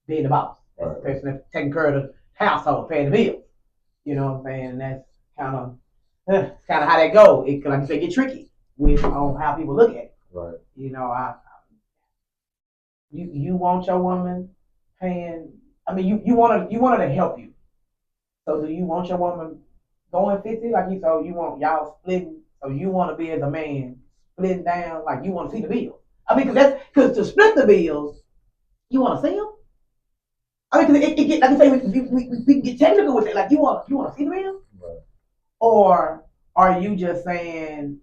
[SPEAKER 2] being the boss. That's right. The person that's taking care of the household, paying the bills. You know what I'm saying? And that's kind of how that goes. It like you say, get tricky with on how people look at it.
[SPEAKER 1] Right.
[SPEAKER 2] You know, you want your woman paying. I mean, you want her to help you. So do you want your woman going 50? Like you want y'all splitting. So you want to be as a man splitting down. Like you want to see the bills. I mean, because to split the bills, you want to see them. I mean, because it get like you say, we can get technical with it. Like you want to see the bills, right. Or are you just saying,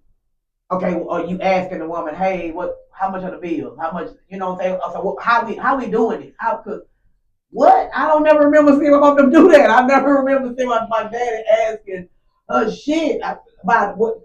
[SPEAKER 2] okay, well, are you asking the woman, hey, how much are the bills? How much, you know what I'm saying? So how we doing this? Cause what? I don't never remember seeing my mom do that. I never remember seeing my daddy asking her shit about what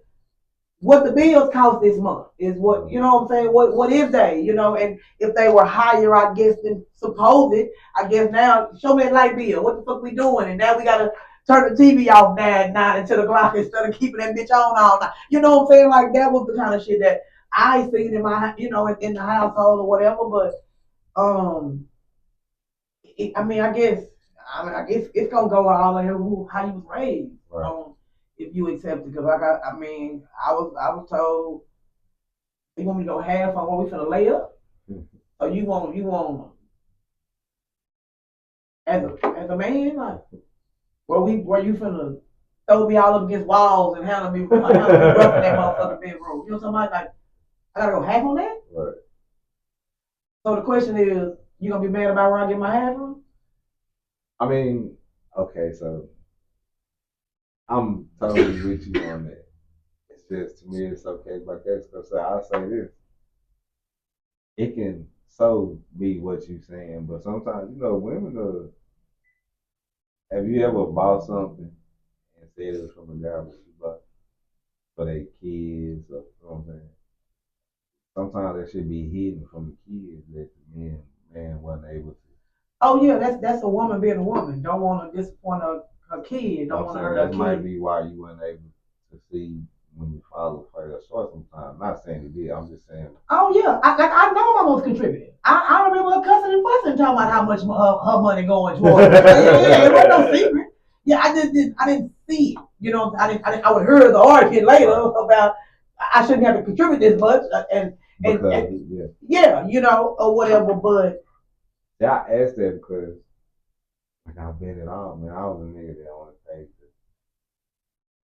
[SPEAKER 2] the bills cost this month is what you know what I'm saying. What is they and if they were higher, I guess than supposed. I guess now show me that light bill. What the fuck we doing? And now we gotta turn the TV off now at 9 until the clock instead of keeping that bitch on all night. You know what I'm saying? Like that was the kind of shit that I seen in my in the household or whatever. But I mean, I guess it's gonna go all in how you was raised. Right. If you accept it, because I was told they want me to go half on what we finna lay up. Mm-hmm. So you want as a man, like where you finna throw me all up against walls and handle me rough in that motherfucking bedroom. You know somebody like I gotta go half on that? Right. So the question is, you gonna be mad about where I get my half from?
[SPEAKER 1] I mean, okay, so I'm totally with you on that. It's just to me, it's okay, but that's because I'll say this: it can so be what you're saying, but sometimes women are. Have you ever bought something and said it was from a guy that you bought for their kids or something? Sometimes that should be hidden from the kids that the man wasn't able to.
[SPEAKER 2] Oh yeah, that's a woman being a woman. Don't want to disappoint her kid. Don't want to hurt her kid.
[SPEAKER 1] That might be why you weren't able to see when your father played a short sometimes. Not saying he did. I'm just saying.
[SPEAKER 2] Oh yeah, I know my mom's contributed. I remember her cussing and fussing talking about how much her money going towards. Yeah, it wasn't no secret. Yeah, I didn't see it. I would hear the argument later about I shouldn't have to contribute this much and or whatever. But
[SPEAKER 1] yeah, I asked that because I've been it all, man. I was a nigga that wanted to pay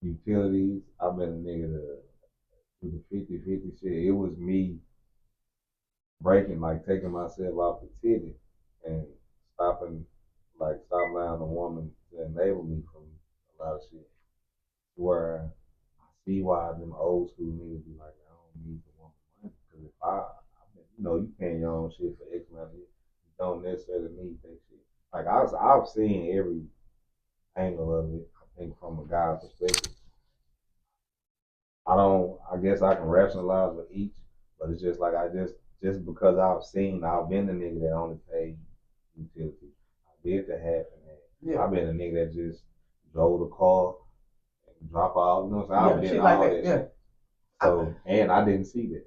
[SPEAKER 1] the utilities. I've been a nigga that do the 50-50 shit. It was me taking myself off the ticket and stop allowing a woman to enable me from a lot of shit. Where I see why them old school niggas be like, I don't need the woman money. Because if you paying your own shit for X amount of years, you don't necessarily need that shit. Like I've seen every angle of it, I think from a guy's perspective. I guess I can rationalize with each, but it's just like just because I've been the nigga that only paid utilities. I did the half and half. Yeah. I've been a nigga that just drove the car and drop off, I've been all that shit. So, and I didn't see that.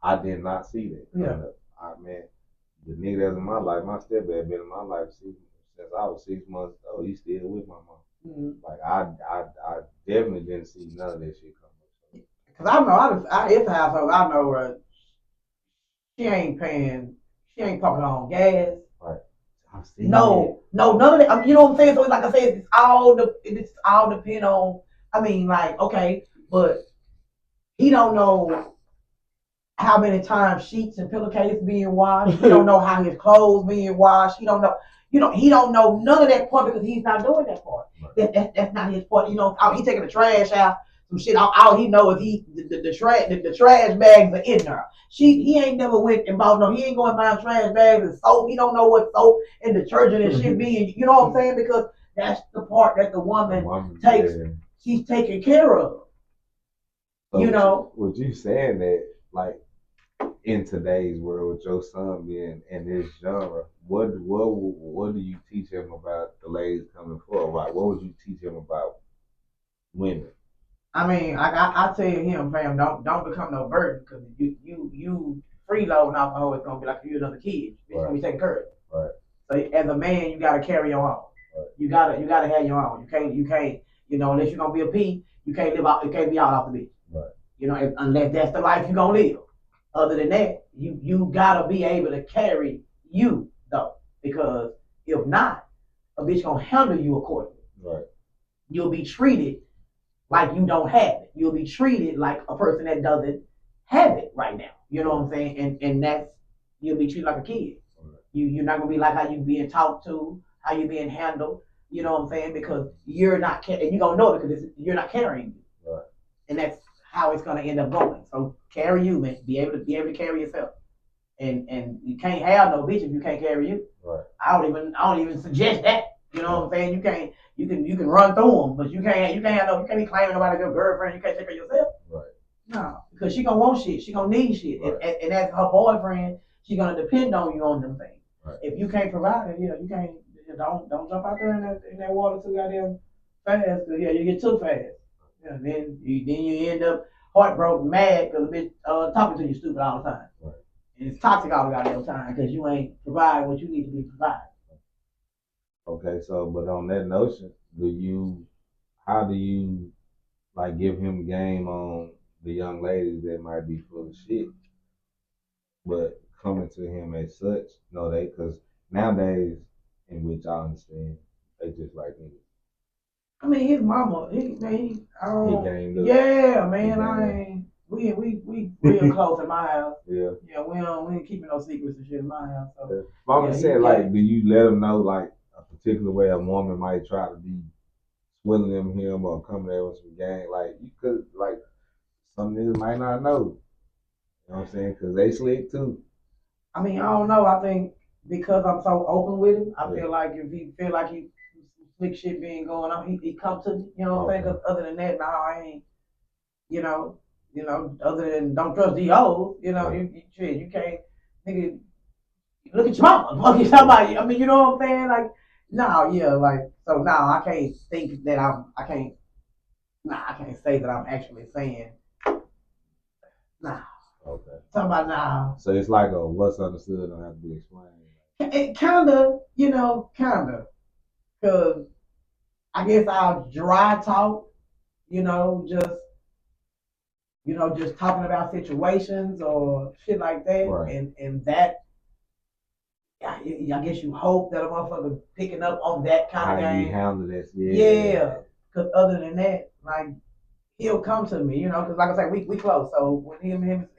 [SPEAKER 1] I did not see that. Yeah. The nigga that's in my life, my stepdad been in my life since I was 6 months old. He's still with my mom. Mm-hmm. Like I definitely didn't see none of that shit coming.
[SPEAKER 2] Cause I know it's a household I know she ain't pumping on gas. Right. No, none of that. You know what I'm saying? So like I said, it's all depend on. I mean, like okay, but he don't know how many times sheets and pillowcases being washed. He don't know how his clothes being washed. He don't know. He don't know none of that part because he's not doing that part. That's not his part. He taking the trash out, some shit. All he know is the trash bags are in there. He ain't never went and bought no. He ain't going buying trash bags and soap. He don't know what soap and detergent and shit be. You know what I'm saying? Because that's the part that the woman takes. Yeah. She's taken care of. So
[SPEAKER 1] what you saying that like in today's world with your son being in this genre, what do you teach him about the ladies coming forward? Like, what would you teach him about women?
[SPEAKER 2] I mean, I tell him, fam, don't become no burden because you freeloading alcohol is gonna be like you another kid. It's gonna be taken care of.
[SPEAKER 1] Right.
[SPEAKER 2] So as a man, you gotta carry your own. Right. You gotta have your own. You can't unless you're gonna be a P, you can't be out off the beach. Right. Unless that's the life you're gonna live. Other than that, you gotta be able to carry you though, because if not, a bitch gonna handle you accordingly. Right. You'll be treated like you don't have it. You'll be treated like a person that doesn't have it right now. You know what I'm saying? And that's you'll be treated like a kid. Right. You're not gonna be like how you being talked to, how you being handled. You know what I'm saying? Because you're not, and you're gonna know it because you're not carrying you. Right. And that's how it's gonna end up going. So carry you, man. Be able to carry yourself. And you can't have no bitch if you can't carry you. Right. I don't even suggest that. You know what I'm saying? You can run through them, but you can't be claiming nobody your girlfriend. You can't take care of yourself. Right. No, because she gonna want shit. She gonna need shit, right. and as her boyfriend, she gonna depend on you on them things. Right. If you can't provide it, you can't. Don't jump out there in that water too goddamn fast. Cause you get too fast. Yeah, then you end up heartbroken, mad because a bitch talking to you stupid all the time. Right. And it's toxic all the goddamn time because you ain't providing what you need to be provided.
[SPEAKER 1] Okay, so but on that notion, how do you like give him game on the young ladies that might be full of shit, but coming to him as such? No, because nowadays, in which I understand, they just like niggas.
[SPEAKER 2] I mean, his mama, he gamed up. Yeah, man, I ain't. We real close in my house. Yeah. Yeah, we ain't keeping no secrets and shit in my house. So. Yeah.
[SPEAKER 1] Mama said, like, do you let him know like a particular way a woman might try to be swindling him or coming there with some gang? Like, you could, like, some niggas might not know. You know what I'm saying? Because they slick too.
[SPEAKER 2] I mean, I don't know. I think because I'm so open with him, I feel like if he feel like he slick shit being going on, he come to me. You know what I'm saying? Because other than that, I ain't. Other than don't trust D.O., you can't, nigga, look at your mama. Fuck you, somebody. I mean, you know what I'm saying? Like, I can't think that I can't say that I'm actually saying, nah. Okay. Talking about nah.
[SPEAKER 1] So it's like a what's understood don't have to be explained.
[SPEAKER 2] It kinda. Cause I guess I'll dry talk, just talking about situations or shit like that, right. and that, I guess you hope that a motherfucker picking up on that kind of game.
[SPEAKER 1] How you handle this,
[SPEAKER 2] yeah. Because other than that, like he'll come to me, because like I said, we close. So when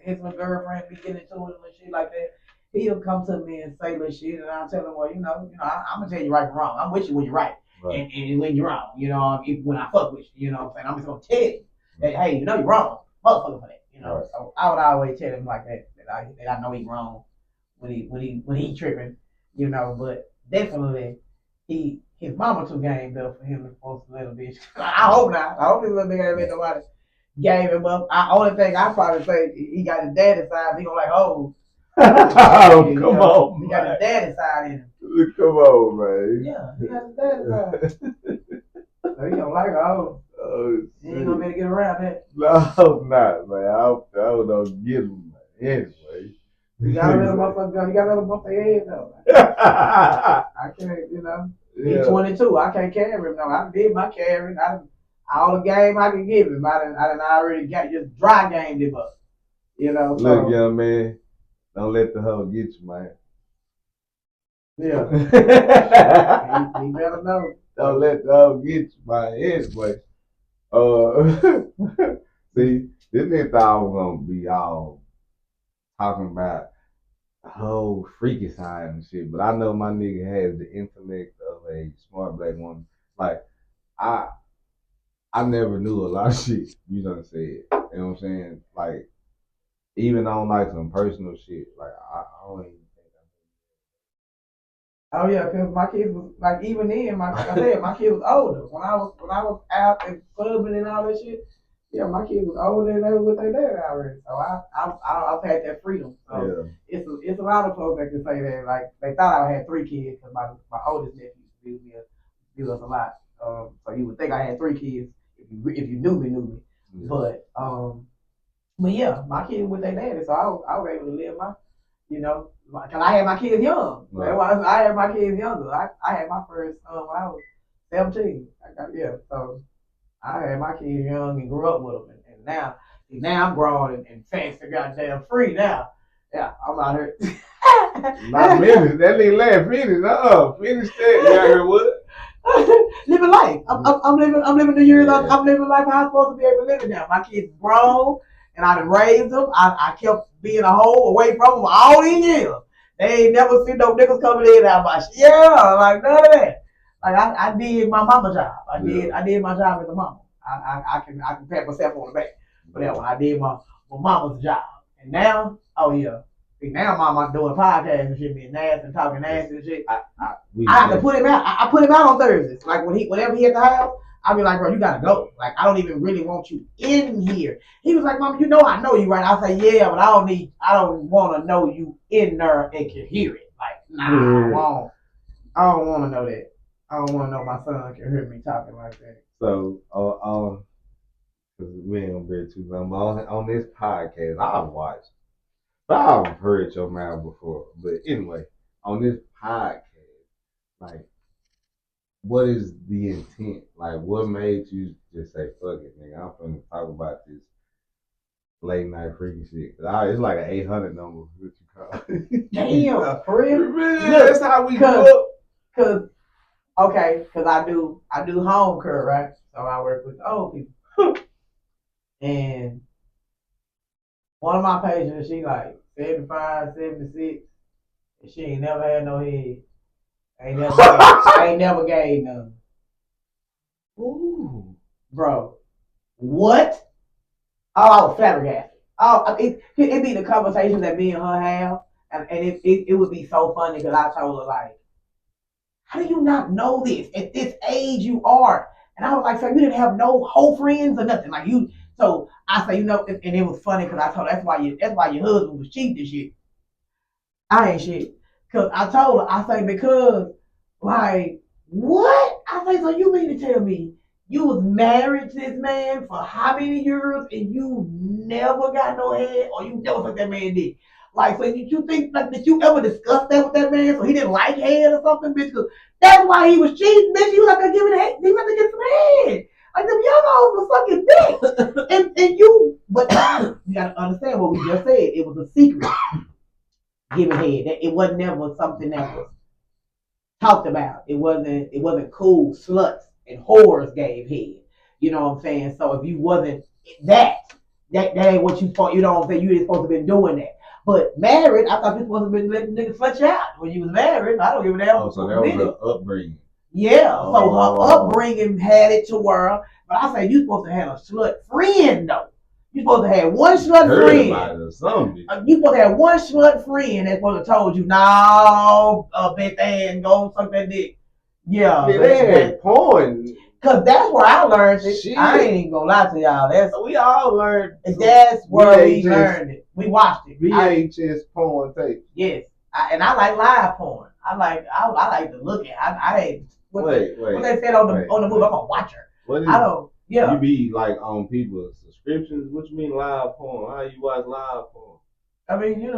[SPEAKER 2] his girlfriend be getting into it and shit like that, he'll come to me and say little shit, and I'll tell him, well, I'm gonna tell you right and wrong. I'm with you when you're right, and when you're wrong, when I fuck with you, what I'm saying, I'm just gonna tell you that, hey, you're wrong, motherfucker for that. Right. So I would always tell him like that I know he's wrong when he tripping, but definitely his mama too gamed up for him to post a little bitch. I hope not. I hope his little nigga ain't let nobody game him up. Only thing I probably say he got his daddy side. He gonna like, oh,
[SPEAKER 1] come on,
[SPEAKER 2] he got his daddy side in him.
[SPEAKER 1] Come on, man.
[SPEAKER 2] Yeah, he got his daddy side. So he gonna like, oh. You ain't gonna be able to get around that.
[SPEAKER 1] No, I'm not, man. I don't get him, man. Anyway.
[SPEAKER 2] You gotta let him up their head, though. I can't, He's 22. I can't carry him, no. I did my carrying. All the game I can give him, I done already got just dry gamed him up.
[SPEAKER 1] Look, young man, don't let the hoe get you, man.
[SPEAKER 2] Yeah. he better know.
[SPEAKER 1] Don't let the hoe get you, man. Anyway. See, this nigga thought I was gonna be all talking about the whole freaky side and shit. But I know my nigga has the intellect of a smart black woman. Like I I never knew a lot of shit you done said. You know what I'm saying? Like even on like some personal shit. Like I don't even think
[SPEAKER 2] Oh yeah, cause my kids was like even then, like I said, my kid was older. When I was out and clubbing and all that shit, yeah, my kids was older and they was with their dad already. So I've had that freedom. So
[SPEAKER 1] yeah.
[SPEAKER 2] it's a lot of folks that can say that. Like they thought I had 3 kids because my oldest nephew used to be with us a lot. So you would think I had 3 kids if you knew me.
[SPEAKER 1] Yeah.
[SPEAKER 2] But yeah, my kids with their daddy, so I was able to live my cause I had my kids young.
[SPEAKER 1] Right.
[SPEAKER 2] I had my kids younger. I had my first son when I was 17. So I had my kids young and grew up with them, and now I'm grown and fancy, goddamn free now. Yeah, I'm out here.
[SPEAKER 1] Not minutes. That nigga laugh finish. Finish that. You out here what?
[SPEAKER 2] Living life. I'm living the years. I'm living life how I'm supposed to be able to live it now. My kids grown, and I done raised them. I kept being a hoe away from them all these years. They ain't never seen no niggas coming in out my shit. Yeah, like none of that. Like I did my mama job. I did my job as a mama. I can pat myself on the back for that one. I did my mama's job. And now, oh yeah. See, now mama doing podcasts and shit, being nasty and talking nasty and shit. I have to put him out. I put him out on Thursdays. Like whenever he at the house, I'll be like, bro, you gotta go. Like I don't even really want you in here. He was like, Mama, I know you right. I say, yeah, but I don't want to know you in there and can hear it. Like, nah, I don't want to know that. I don't want to know my son can hear me talking like that.
[SPEAKER 1] So, because we ain't gonna be too long, but on this podcast, I've watched, but I've heard your mouth before. But anyway, on this podcast, like, what is the intent? Like, what made you just say, fuck it, nigga, I'm finna talk about this late night freaky shit? It's like an 800 number, what you call it.
[SPEAKER 2] Damn, for real?
[SPEAKER 1] Yeah, that's how we grew up.
[SPEAKER 2] Cause I do home care, right? So I work with the old people. And one of my patients, she like 75, 76, and she ain't never had no head. Ain't never gave none.
[SPEAKER 1] Ooh.
[SPEAKER 2] Bro, what? Oh, I was flabbergasted. Oh, it be the conversations that me and her have, and it would be so funny because I told her like, how do you not know this at this age you are? And I was like, so you didn't have no whole friends or nothing like you. So I say, and it was funny because I told her that's why your husband was cheating and shit. I ain't shit. Cause I told her, I say, because like what? I say, so you mean to tell me you was married to this man for how many years and you never got no head or you never took that man dick? Like, so did you think like did you ever discuss that with that man so he didn't like head or something, bitch? Cause that's why he was cheating, bitch. He was like, give it head. He was to get some head. Like them young hoes was sucking dick. But you gotta understand what we just said. It was a secret giving head. It wasn't never something that was talked about. It wasn't cool. Sluts and whores gave head. You know what I'm saying? So if you wasn't that ain't what you thought. You know what I'm saying? You ain't supposed to be doing that. But married, I thought you supposed to be letting niggas fletch out when you was married. I don't give a damn.
[SPEAKER 1] Oh, so that was her upbringing.
[SPEAKER 2] Yeah. So her upbringing had it to where. But I say you supposed to have a slut friend though. You supposed to have one slut friend. You supposed to have one slut friend that's supposed to told you, no, Beth Ann, go suck that dick. Yeah,
[SPEAKER 1] that porn.
[SPEAKER 2] Cause that's where I learned it. Shit. I ain't even gonna lie to y'all.
[SPEAKER 1] We all learned.
[SPEAKER 2] That's where we learned it. We watched it.
[SPEAKER 1] VHS porn tape.
[SPEAKER 2] Yes, and I like live porn. I like to look at. I hate. What they said on the movie. I'm a watcher. I don't. Yeah.
[SPEAKER 1] You be like on people's subscriptions. What you mean live porn? How you watch live porn?
[SPEAKER 2] I mean,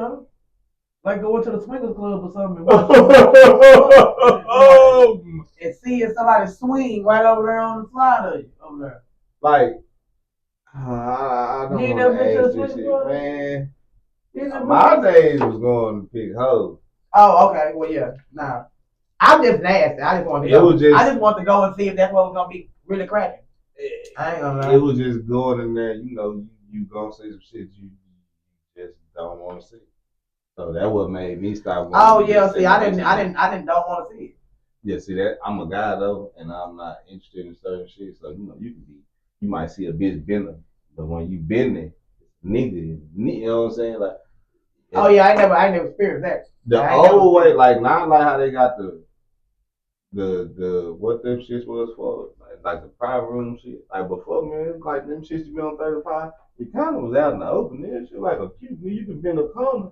[SPEAKER 2] like going to the swingers club or something and seeing somebody swing right over there on the slide of you over there.
[SPEAKER 1] Like, I don't want to ask this shit, man. My days was going to pick hoes.
[SPEAKER 2] Oh, okay. Well, yeah. Nah, I'm just nasty. I just want to go. I just want to go and see if that's what was gonna be really cracking. I ain't gonna lie.
[SPEAKER 1] It was just going in there, you gonna see some shit you just don't want to see. So that what made me stop.
[SPEAKER 2] Oh yeah, see, I didn't don't want to see it.
[SPEAKER 1] Yeah, see that I'm a guy though, and I'm not interested in certain shit. So you might see a bitch bending, but when you bending, nigga, you know what I'm saying? Like,
[SPEAKER 2] oh yeah, I never experienced that.
[SPEAKER 1] The old way, like not like how they got the what them shits was for, like the private room shit. Like before, man, like them shits you be on 35, it kind of was out in the open. There, shit like a cute, you can bend a corner,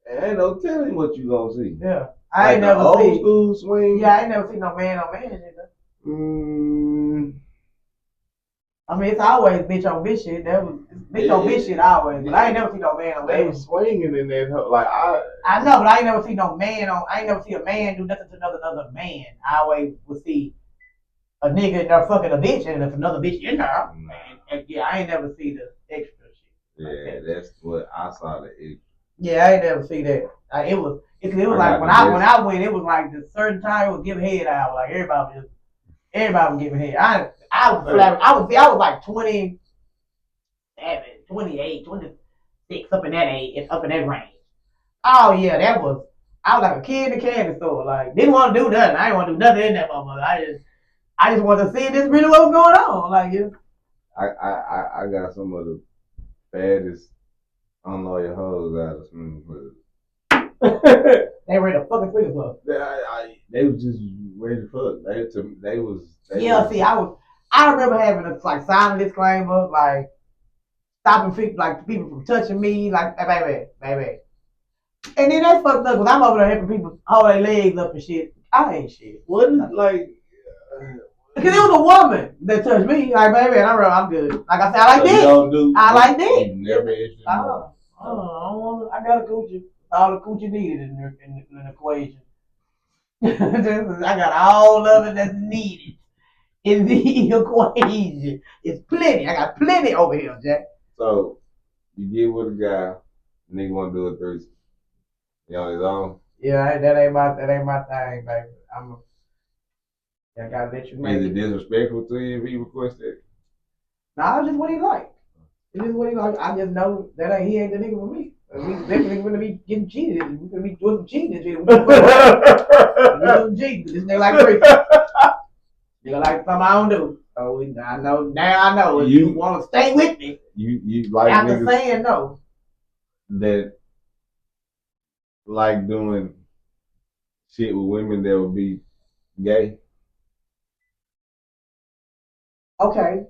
[SPEAKER 1] and ain't no telling what you gonna see.
[SPEAKER 2] Yeah,
[SPEAKER 1] I ain't never seen old school swing.
[SPEAKER 2] Yeah, I ain't never seen no man on man shit. I mean, it's always bitch on bitch shit. That was bitch on bitch shit always. But I ain't never seen no man on man.
[SPEAKER 1] They was swinging in that like
[SPEAKER 2] I know, but I ain't never seen no man on. I ain't never see a man do nothing to another man. I always would see a nigga in there fucking a bitch, and if another bitch in there, and yeah, I ain't never see the extra shit.
[SPEAKER 1] Yeah, like that's what I saw the extra.
[SPEAKER 2] Yeah, I ain't never see that. It was like when I went, it was like the certain time it was giving head out. Like everybody was giving head. I was like 27, 28, 26, up in that age, up in that range. Oh yeah, I was like a kid in the candy store. Like didn't want to do nothing. I didn't want to do nothing in that motherfucker. I just wanted to see this really what was going on. Like yeah.
[SPEAKER 1] I got some of the baddest unloyal hoes out of swimming pools.
[SPEAKER 2] They ready to fucking swimming club.
[SPEAKER 1] They was just ready to fuck. They was.
[SPEAKER 2] See, I remember having a like sign a disclaimer, like stopping people from touching me, like hey, baby. And then that's fucked up because I'm over there helping people hold their legs up and shit. I ain't shit.
[SPEAKER 1] What is like?
[SPEAKER 2] Because it was a woman that touched me, like baby, and I'm good. Like I said, I like this. I like this.
[SPEAKER 1] Never interested.
[SPEAKER 2] I got a coochie. All the coochie needed in the equation. I got all of it that's needed in the equation. It's plenty. I got plenty over here, Jack.
[SPEAKER 1] So you get with a guy, nigga want to do a threesome. You on his own?
[SPEAKER 2] Yeah, that ain't my thing, baby. I gotta let you know.
[SPEAKER 1] Is it disrespectful to you if he requests it?
[SPEAKER 2] Nah, it's just what he like. It's just what he like. I just know that he ain't the nigga for me. We definitely gonna be getting cheated. We're gonna be doing some cheating. We're doing cheating. This nigga like crazy. Nigga like something I don't do. So I know now. I know if you want to stay with me.
[SPEAKER 1] You like
[SPEAKER 2] after saying no.
[SPEAKER 1] That like doing shit with women that would be gay.
[SPEAKER 2] Okay,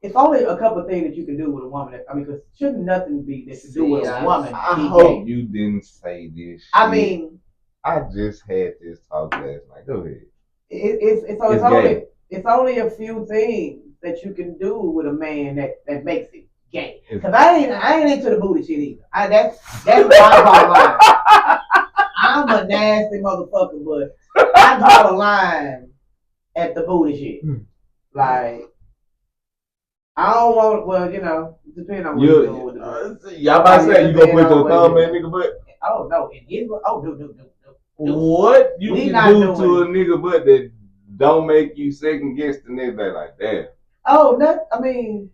[SPEAKER 2] it's only a couple of things that you can do with a woman. Because shouldn't nothing be that you do with a woman.
[SPEAKER 1] I hope you didn't say this.
[SPEAKER 2] I mean,
[SPEAKER 1] I just had this talk last night. Go ahead.
[SPEAKER 2] It's only a few things that you can do with a man that makes it gay. Because I ain't into the booty shit either. That's my bottom line. I'm a nasty motherfucker, but I draw the line at the booty shit. Like, I don't want, well, depending on what you're doing with it.
[SPEAKER 1] Y'all about to say you gonna put your thumb in nigga butt?
[SPEAKER 2] Oh, no. No.
[SPEAKER 1] What you can do to a nigga butt that don't make you second guess the next day like that?
[SPEAKER 2] Oh, nothing.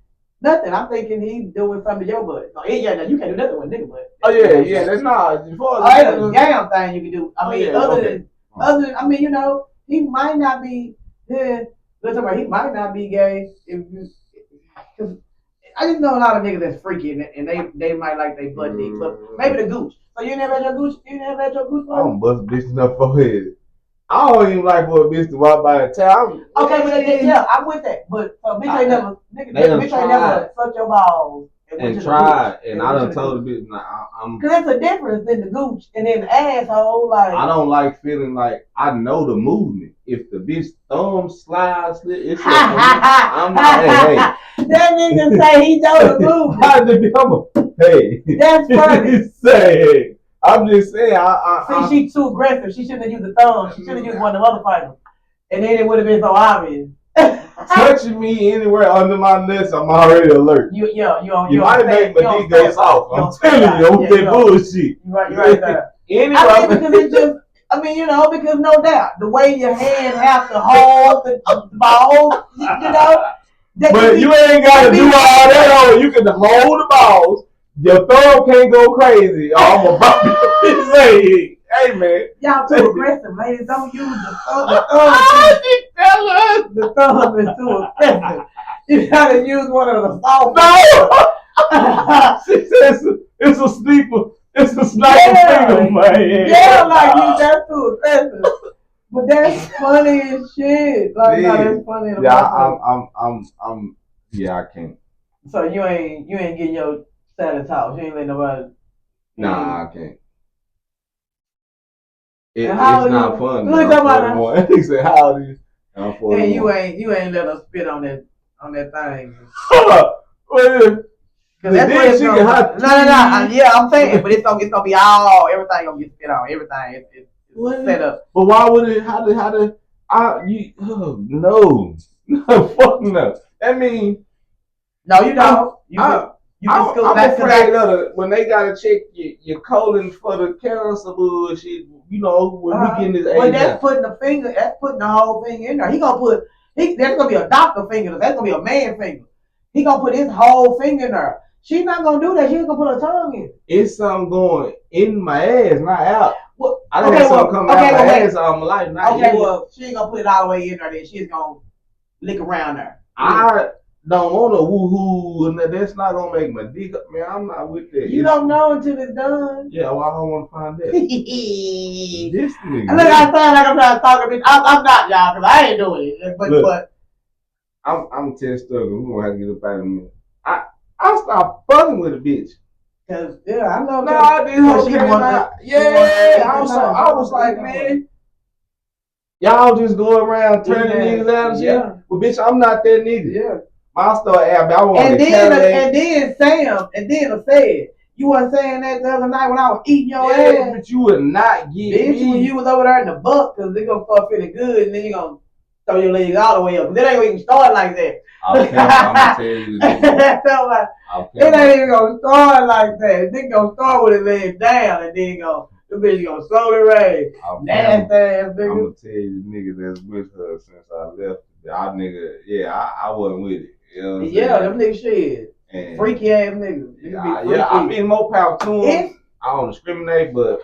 [SPEAKER 2] I'm thinking he's doing something to your butt. So, yeah, you can't do nothing with a nigga butt.
[SPEAKER 1] Oh, yeah, that's not.
[SPEAKER 2] That's a damn thing you can do. I mean, other than, I mean, he might not be, he might not be gay. Because I just know a lot of niggas that's freaky and they might like their butt dick. But maybe the gooch. So you never had your gooch? You never had your gooch?
[SPEAKER 1] I don't bust bitches up forehead. I don't even like for a bitch to walk by the town.
[SPEAKER 2] Okay, but yeah, I'm with that. But bitch ain't never, bitch ain't never sucked your balls
[SPEAKER 1] and tried, and I done told the bitch,
[SPEAKER 2] because there's a difference in the gooch and then the asshole. Like
[SPEAKER 1] I don't like feeling like I know the movement. If the bitch thumb slides, it's I'm like, hey.
[SPEAKER 2] That nigga say he know the movement.
[SPEAKER 1] Hey,
[SPEAKER 2] that's funny.
[SPEAKER 1] Say, I'm just saying.
[SPEAKER 2] See, she too aggressive. She shouldn't have used the thumb. She should have used one of the other fighters, and then it would have been so obvious.
[SPEAKER 1] Touching me anywhere under my nuts, I'm already alert.
[SPEAKER 2] You
[SPEAKER 1] might make my dick go soft. I'm telling you, I'm that bullshit.
[SPEAKER 2] You're right there.
[SPEAKER 1] Anyway,
[SPEAKER 2] because it's just, because no doubt, the way your hand have to hold the ball,
[SPEAKER 1] But you ain't got to do all that. You can hold the balls, Your thumb can't go crazy. I'm about to say, hey man.
[SPEAKER 2] Y'all too aggressive, ladies. Don't use the thumb. The thumb is too aggressive. You gotta use one of the soft.
[SPEAKER 1] No. She says it's a sniper. It's a sniper finger, man.
[SPEAKER 2] Yeah, like you. That's too aggressive. But that's funny as shit. Like, no, that's funny.
[SPEAKER 1] I'm. Yeah, I can't.
[SPEAKER 2] So you ain't getting your salad tossed. You ain't letting nobody.
[SPEAKER 1] Nah, I can't. It's not fun. Look at my. He said, "How old are you?" I'm 41.
[SPEAKER 2] And you ain't let her spit on that thing. Cause that's what it's gonna. No. Yeah, I'm saying, but it's gonna be all everything gonna get spit on. Everything it's set up.
[SPEAKER 1] But why would it? How did? No, fuck no. That means
[SPEAKER 2] no, you don't.
[SPEAKER 1] I'm afraid of the, when they gotta check your colon for the cancer bullshit. You know when we getting this age.
[SPEAKER 2] But that's putting the finger. That's putting the whole thing in there. He gonna put. There's gonna be a doctor finger. That's gonna be a man finger. He gonna put his whole finger in there. She's not gonna do that. She's gonna put her tongue in.
[SPEAKER 1] It's something going in my ass, not out. Well, I don't have something coming out my ass all my life.
[SPEAKER 2] Well, she ain't gonna put it all the way in there. Then she's gonna lick around there.
[SPEAKER 1] I don't want to woohoo, and that's not gonna make my dick up. Man, I'm not with that.
[SPEAKER 2] You don't know until it's done.
[SPEAKER 1] Yeah, well, I don't want to find that. This nigga.
[SPEAKER 2] Look, I sound like I'm trying to talk a bit. I'm not, y'all, because I ain't doing it. But
[SPEAKER 1] I'm test struggling. We gonna have to get up out of me. I stopped fucking with a bitch.
[SPEAKER 2] Cause yeah, I know.
[SPEAKER 1] No, this whole came out. Yeah, I was like, man, y'all just go around turning niggas out and shit. Yeah. Well, bitch, I'm not that nigga.
[SPEAKER 2] Yeah.
[SPEAKER 1] I started out. I wanted
[SPEAKER 2] to and then said, you wasn't saying that the other night when I was eating your ass.
[SPEAKER 1] But you would not get
[SPEAKER 2] bitch, when you was over there in the buck, cause they gonna start feeling good, and then you gonna throw your legs all the way up. Then ain't gonna even start like that.
[SPEAKER 1] I'm gonna tell you this.
[SPEAKER 2] It ain't even gonna start like that. They gonna start with his legs down, and then the bitch gonna slowly raise. Nasty ass nigga.
[SPEAKER 1] I'm gonna tell you the nigga that's with her since I left. Y'all nigga, I wasn't with it. You know what I'm saying?
[SPEAKER 2] Them niggas shit. And freaky ass niggas.
[SPEAKER 1] I mean more power to them. I don't discriminate, but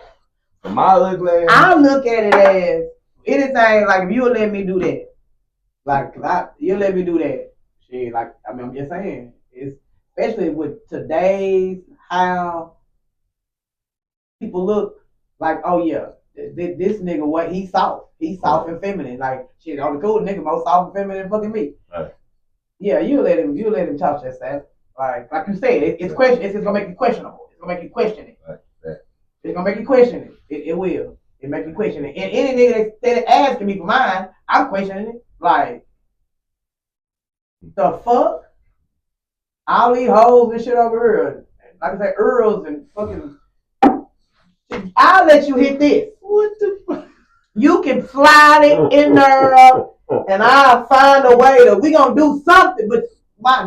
[SPEAKER 1] for my ugly ass,
[SPEAKER 2] I look at it as anything like if you would let me do that. Like you let me do that. Shit, like I'm just saying. It's especially with today's how people look like, oh yeah, this nigga what he's soft. He's soft and feminine. Like shit, all the cool nigga more soft and feminine than fucking me.
[SPEAKER 1] Right.
[SPEAKER 2] Yeah, you let him talk that stuff. Like you said, it's gonna make you questionable. It's gonna make you question it.
[SPEAKER 1] Right.
[SPEAKER 2] It's gonna make you question it. It will. It make you question it. And any nigga that asking me for mine, I'm questioning it. Like the fuck? All these hoes and shit over here. Like I said, Earls and fucking. I'll let you hit this.
[SPEAKER 1] What the fuck?
[SPEAKER 2] You can slide it in there, and I'll find a way to. We gonna do something, but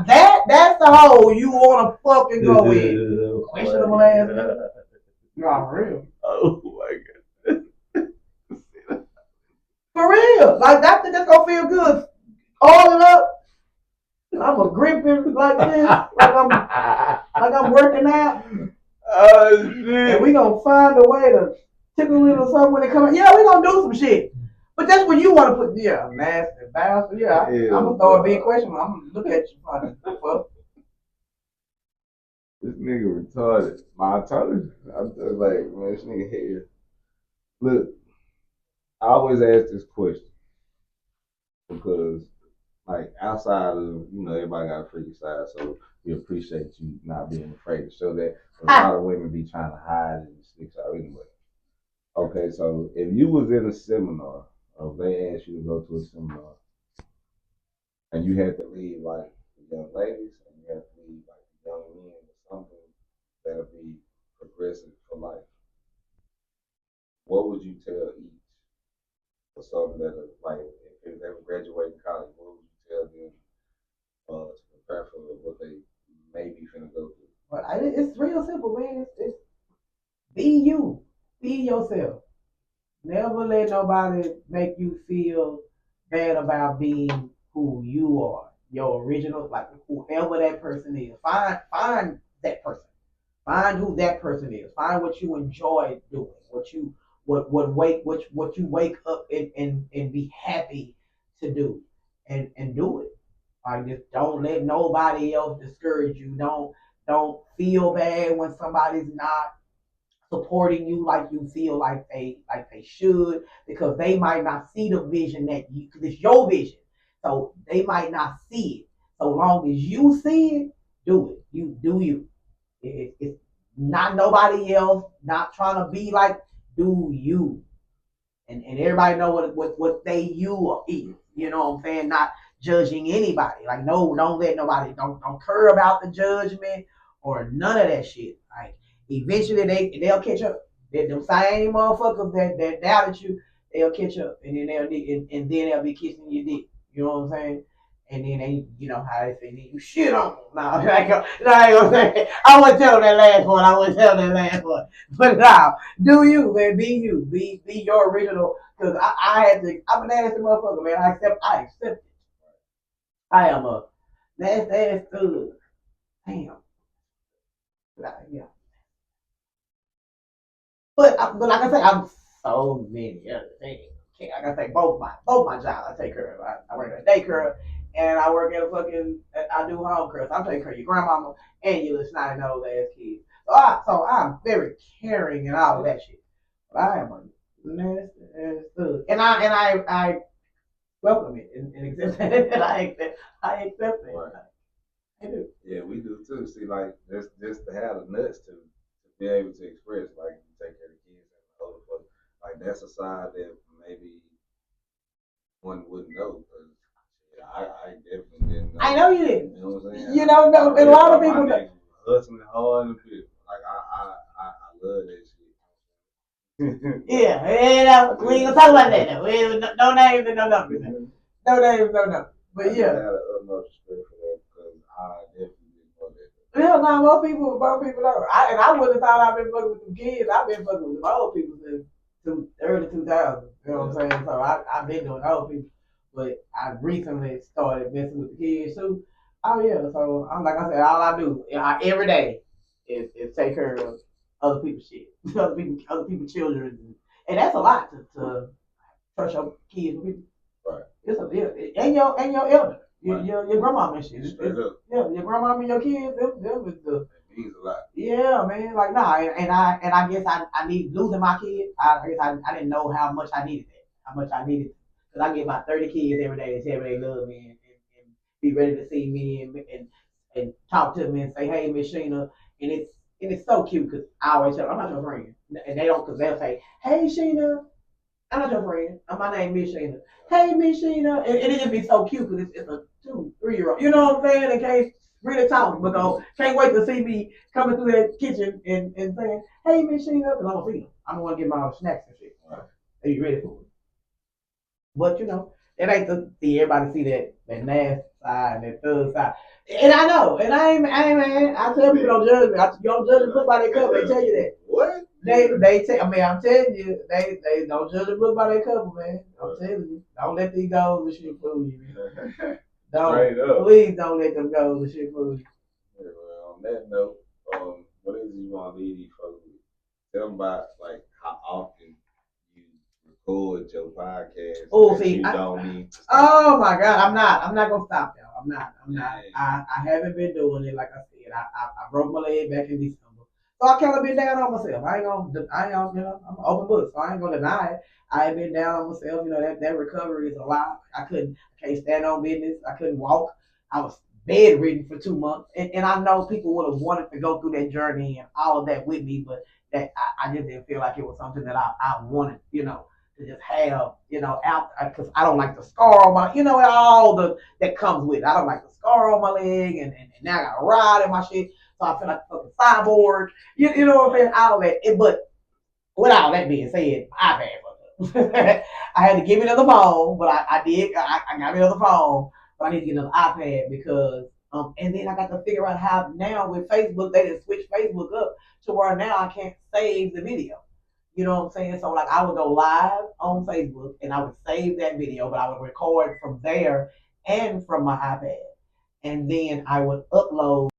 [SPEAKER 2] that's the hole you wanna fucking go with. Questionable ass nigga. You're real.
[SPEAKER 1] Oh my god.
[SPEAKER 2] For real, like that's gonna feel good. All it up. I'm a gripping like this, like I'm working out.
[SPEAKER 1] Oh shit!
[SPEAKER 2] And we gonna find a way to tickle it or something when it come out. Yeah, we gonna do some shit. But that's when you want to put nasty bastard. Yeah, I'm gonna throw a big question. I'm gonna look at you funny. Fuck.
[SPEAKER 1] This nigga retarded. My tongue. I'm just like, man, this nigga here. Look, I always ask this question because, like, outside of everybody got a freaky side, so we appreciate you not being afraid to show that. A lot of women be trying to hide and sticks out anyway. Okay, so if you was in a seminar, or they asked you to go to a seminar, and you had to leave like the young ladies, and you had to leave like the young men or something that'll be progressive for life, what would you tell each for something that like if they were graduating college, what would you tell them to prepare for what they may be finna go through?
[SPEAKER 2] But it's real simple, man. It's be you, be yourself. Never let nobody make you feel bad about being who you are, your original, like whoever that person is. Find that person. Find who that person is. Find what you enjoy doing. What you wake up and be happy to do, and do it. Like, just don't let nobody else discourage you. Don't feel bad when somebody's not supporting you like you feel like they should, because they might not see the vision that you, because it's your vision, so they might not see it. So long as you see it, do it. You do you. It's not nobody else. Not trying to be like. Do you. And everybody know what they you is. You know what I'm saying? Not judging anybody. Like, no, don't let nobody don't care about the judgment or none of that shit. Like, eventually they'll catch up. Them same motherfuckers that doubted you, they'll catch up, and then and then they'll be kissing your dick. You know what I'm saying? And then they, you know how they say, you shit on them. No, I ain't gonna say. I wouldn't tell them that last one. I wouldn't tell them that last one. But now, do you, man? Be you. Be your original. Because I had to. I'm a nasty motherfucker, man. I accept it. I am a nasty ass thug. Damn. Yeah. But like I say, I'm so many other things. Like I say, both my jobs I take care of. I work at a daycare and I work at a fucking. I do home care. So I'm taking care of your grandmama and your snotty nose ass kids. So I'm very caring and all of that shit. But I am a nasty ass thug, and I welcome it and accept it. I accept it.
[SPEAKER 1] Right.
[SPEAKER 2] I do.
[SPEAKER 1] Yeah, we do too. See, like just to have the nuts to be able to express, like you take care of the kids and the older folks. Like that's a side that maybe one wouldn't know. Cause yeah, I definitely didn't know.
[SPEAKER 2] I know you didn't.
[SPEAKER 1] You know what I'm saying?
[SPEAKER 2] You know, no,
[SPEAKER 1] I
[SPEAKER 2] a
[SPEAKER 1] really
[SPEAKER 2] lot of
[SPEAKER 1] thought
[SPEAKER 2] people.
[SPEAKER 1] my nigga was hustling hard in the field. Like I love that shit.
[SPEAKER 2] Yeah, and we ain't gonna talk about that. Though. We ain't, no names and no numbers. No names, no numbers. But yeah.
[SPEAKER 1] I had the utmost respect for that because I definitely didn't know that.
[SPEAKER 2] Yeah, no, most people don't. I wouldn't have thought I've been fucking with the kids. I've been fucking with the old people since early 2000s. You know what I'm saying? So I've been doing old people, but I recently started messing with the kids too. Oh yeah, so I'm like I said, all I do every day is take care of other people's shit, other people's children, and that's a lot to trust your kids with people.
[SPEAKER 1] Right.
[SPEAKER 2] And your elder,
[SPEAKER 1] Right.
[SPEAKER 2] your grandma and shit.
[SPEAKER 1] Straight up.
[SPEAKER 2] Yeah, your grandma and your kids, them is the.
[SPEAKER 1] It means a lot.
[SPEAKER 2] Yeah, man. Like, nah, and I guess I need losing my kids. I guess I didn't know how much I needed that. How much I needed, because I get about 30 kids every day that tell me they love me and be ready to see me and talk to me and say, hey, Miss Sheena, and it's so cute because I always tell them, I'm not your friend, and they don't, because they'll say, hey, Sheena, I'm not your friend. My name Miss Sheena. Hey, Miss Sheena. And it just be so cute because it's a 2, 3 year old. You know what I'm saying? In case really talk, because can't wait to see me coming through that kitchen and saying, hey, Miss Sheena, because I'm going to feed them. I'm going to get my snacks and shit. Right. Are you ready for it? But, it ain't to see everybody see that nasty side and that thug side. And I know, and I ain't man. I tell people don't judge me. You don't judge a book by their cover. They tell you that.
[SPEAKER 1] What?
[SPEAKER 2] They tell. I mean, I'm telling you, they don't judge a book by their cover, man. I'm telling you, don't let these goals and shit fool you, man. Please don't let them goals and shit fool you.
[SPEAKER 1] Yeah, well, on that note, what is it you want to leave these folks with? Tell them about like how often you record your podcast.
[SPEAKER 2] Oh, see,
[SPEAKER 1] you don't need.
[SPEAKER 2] Oh my God, I'm not gonna stop, y'all. I'm not. I haven't been doing it, like I said. I broke my leg back in December, so I kind of been down on myself. I ain't gonna, I'm an open book, so I ain't gonna deny it. I ain't been down on myself. That recovery is a lot. I can't stand on business. I couldn't walk. I was bedridden for 2 months, and I know people would have wanted to go through that journey and all of that with me, but that I just didn't feel like it was something that I wanted, to just have, out, because I don't like the scar on my, all the that comes with it. I don't like the scar on my leg, and now I got a rod in my shit, so I feel like a fucking cyborg. You know what I'm saying? All that. But with all that being said, iPad fucked up. I had to give me another phone, but I did. I got me another phone, but I need to get another iPad because. And then I got to figure out how now with Facebook, they just switch Facebook up to where now I can't save the video. You know what I'm saying? So like I would go live on Facebook and I would save that video, but I would record from there and from my iPad. And then I would upload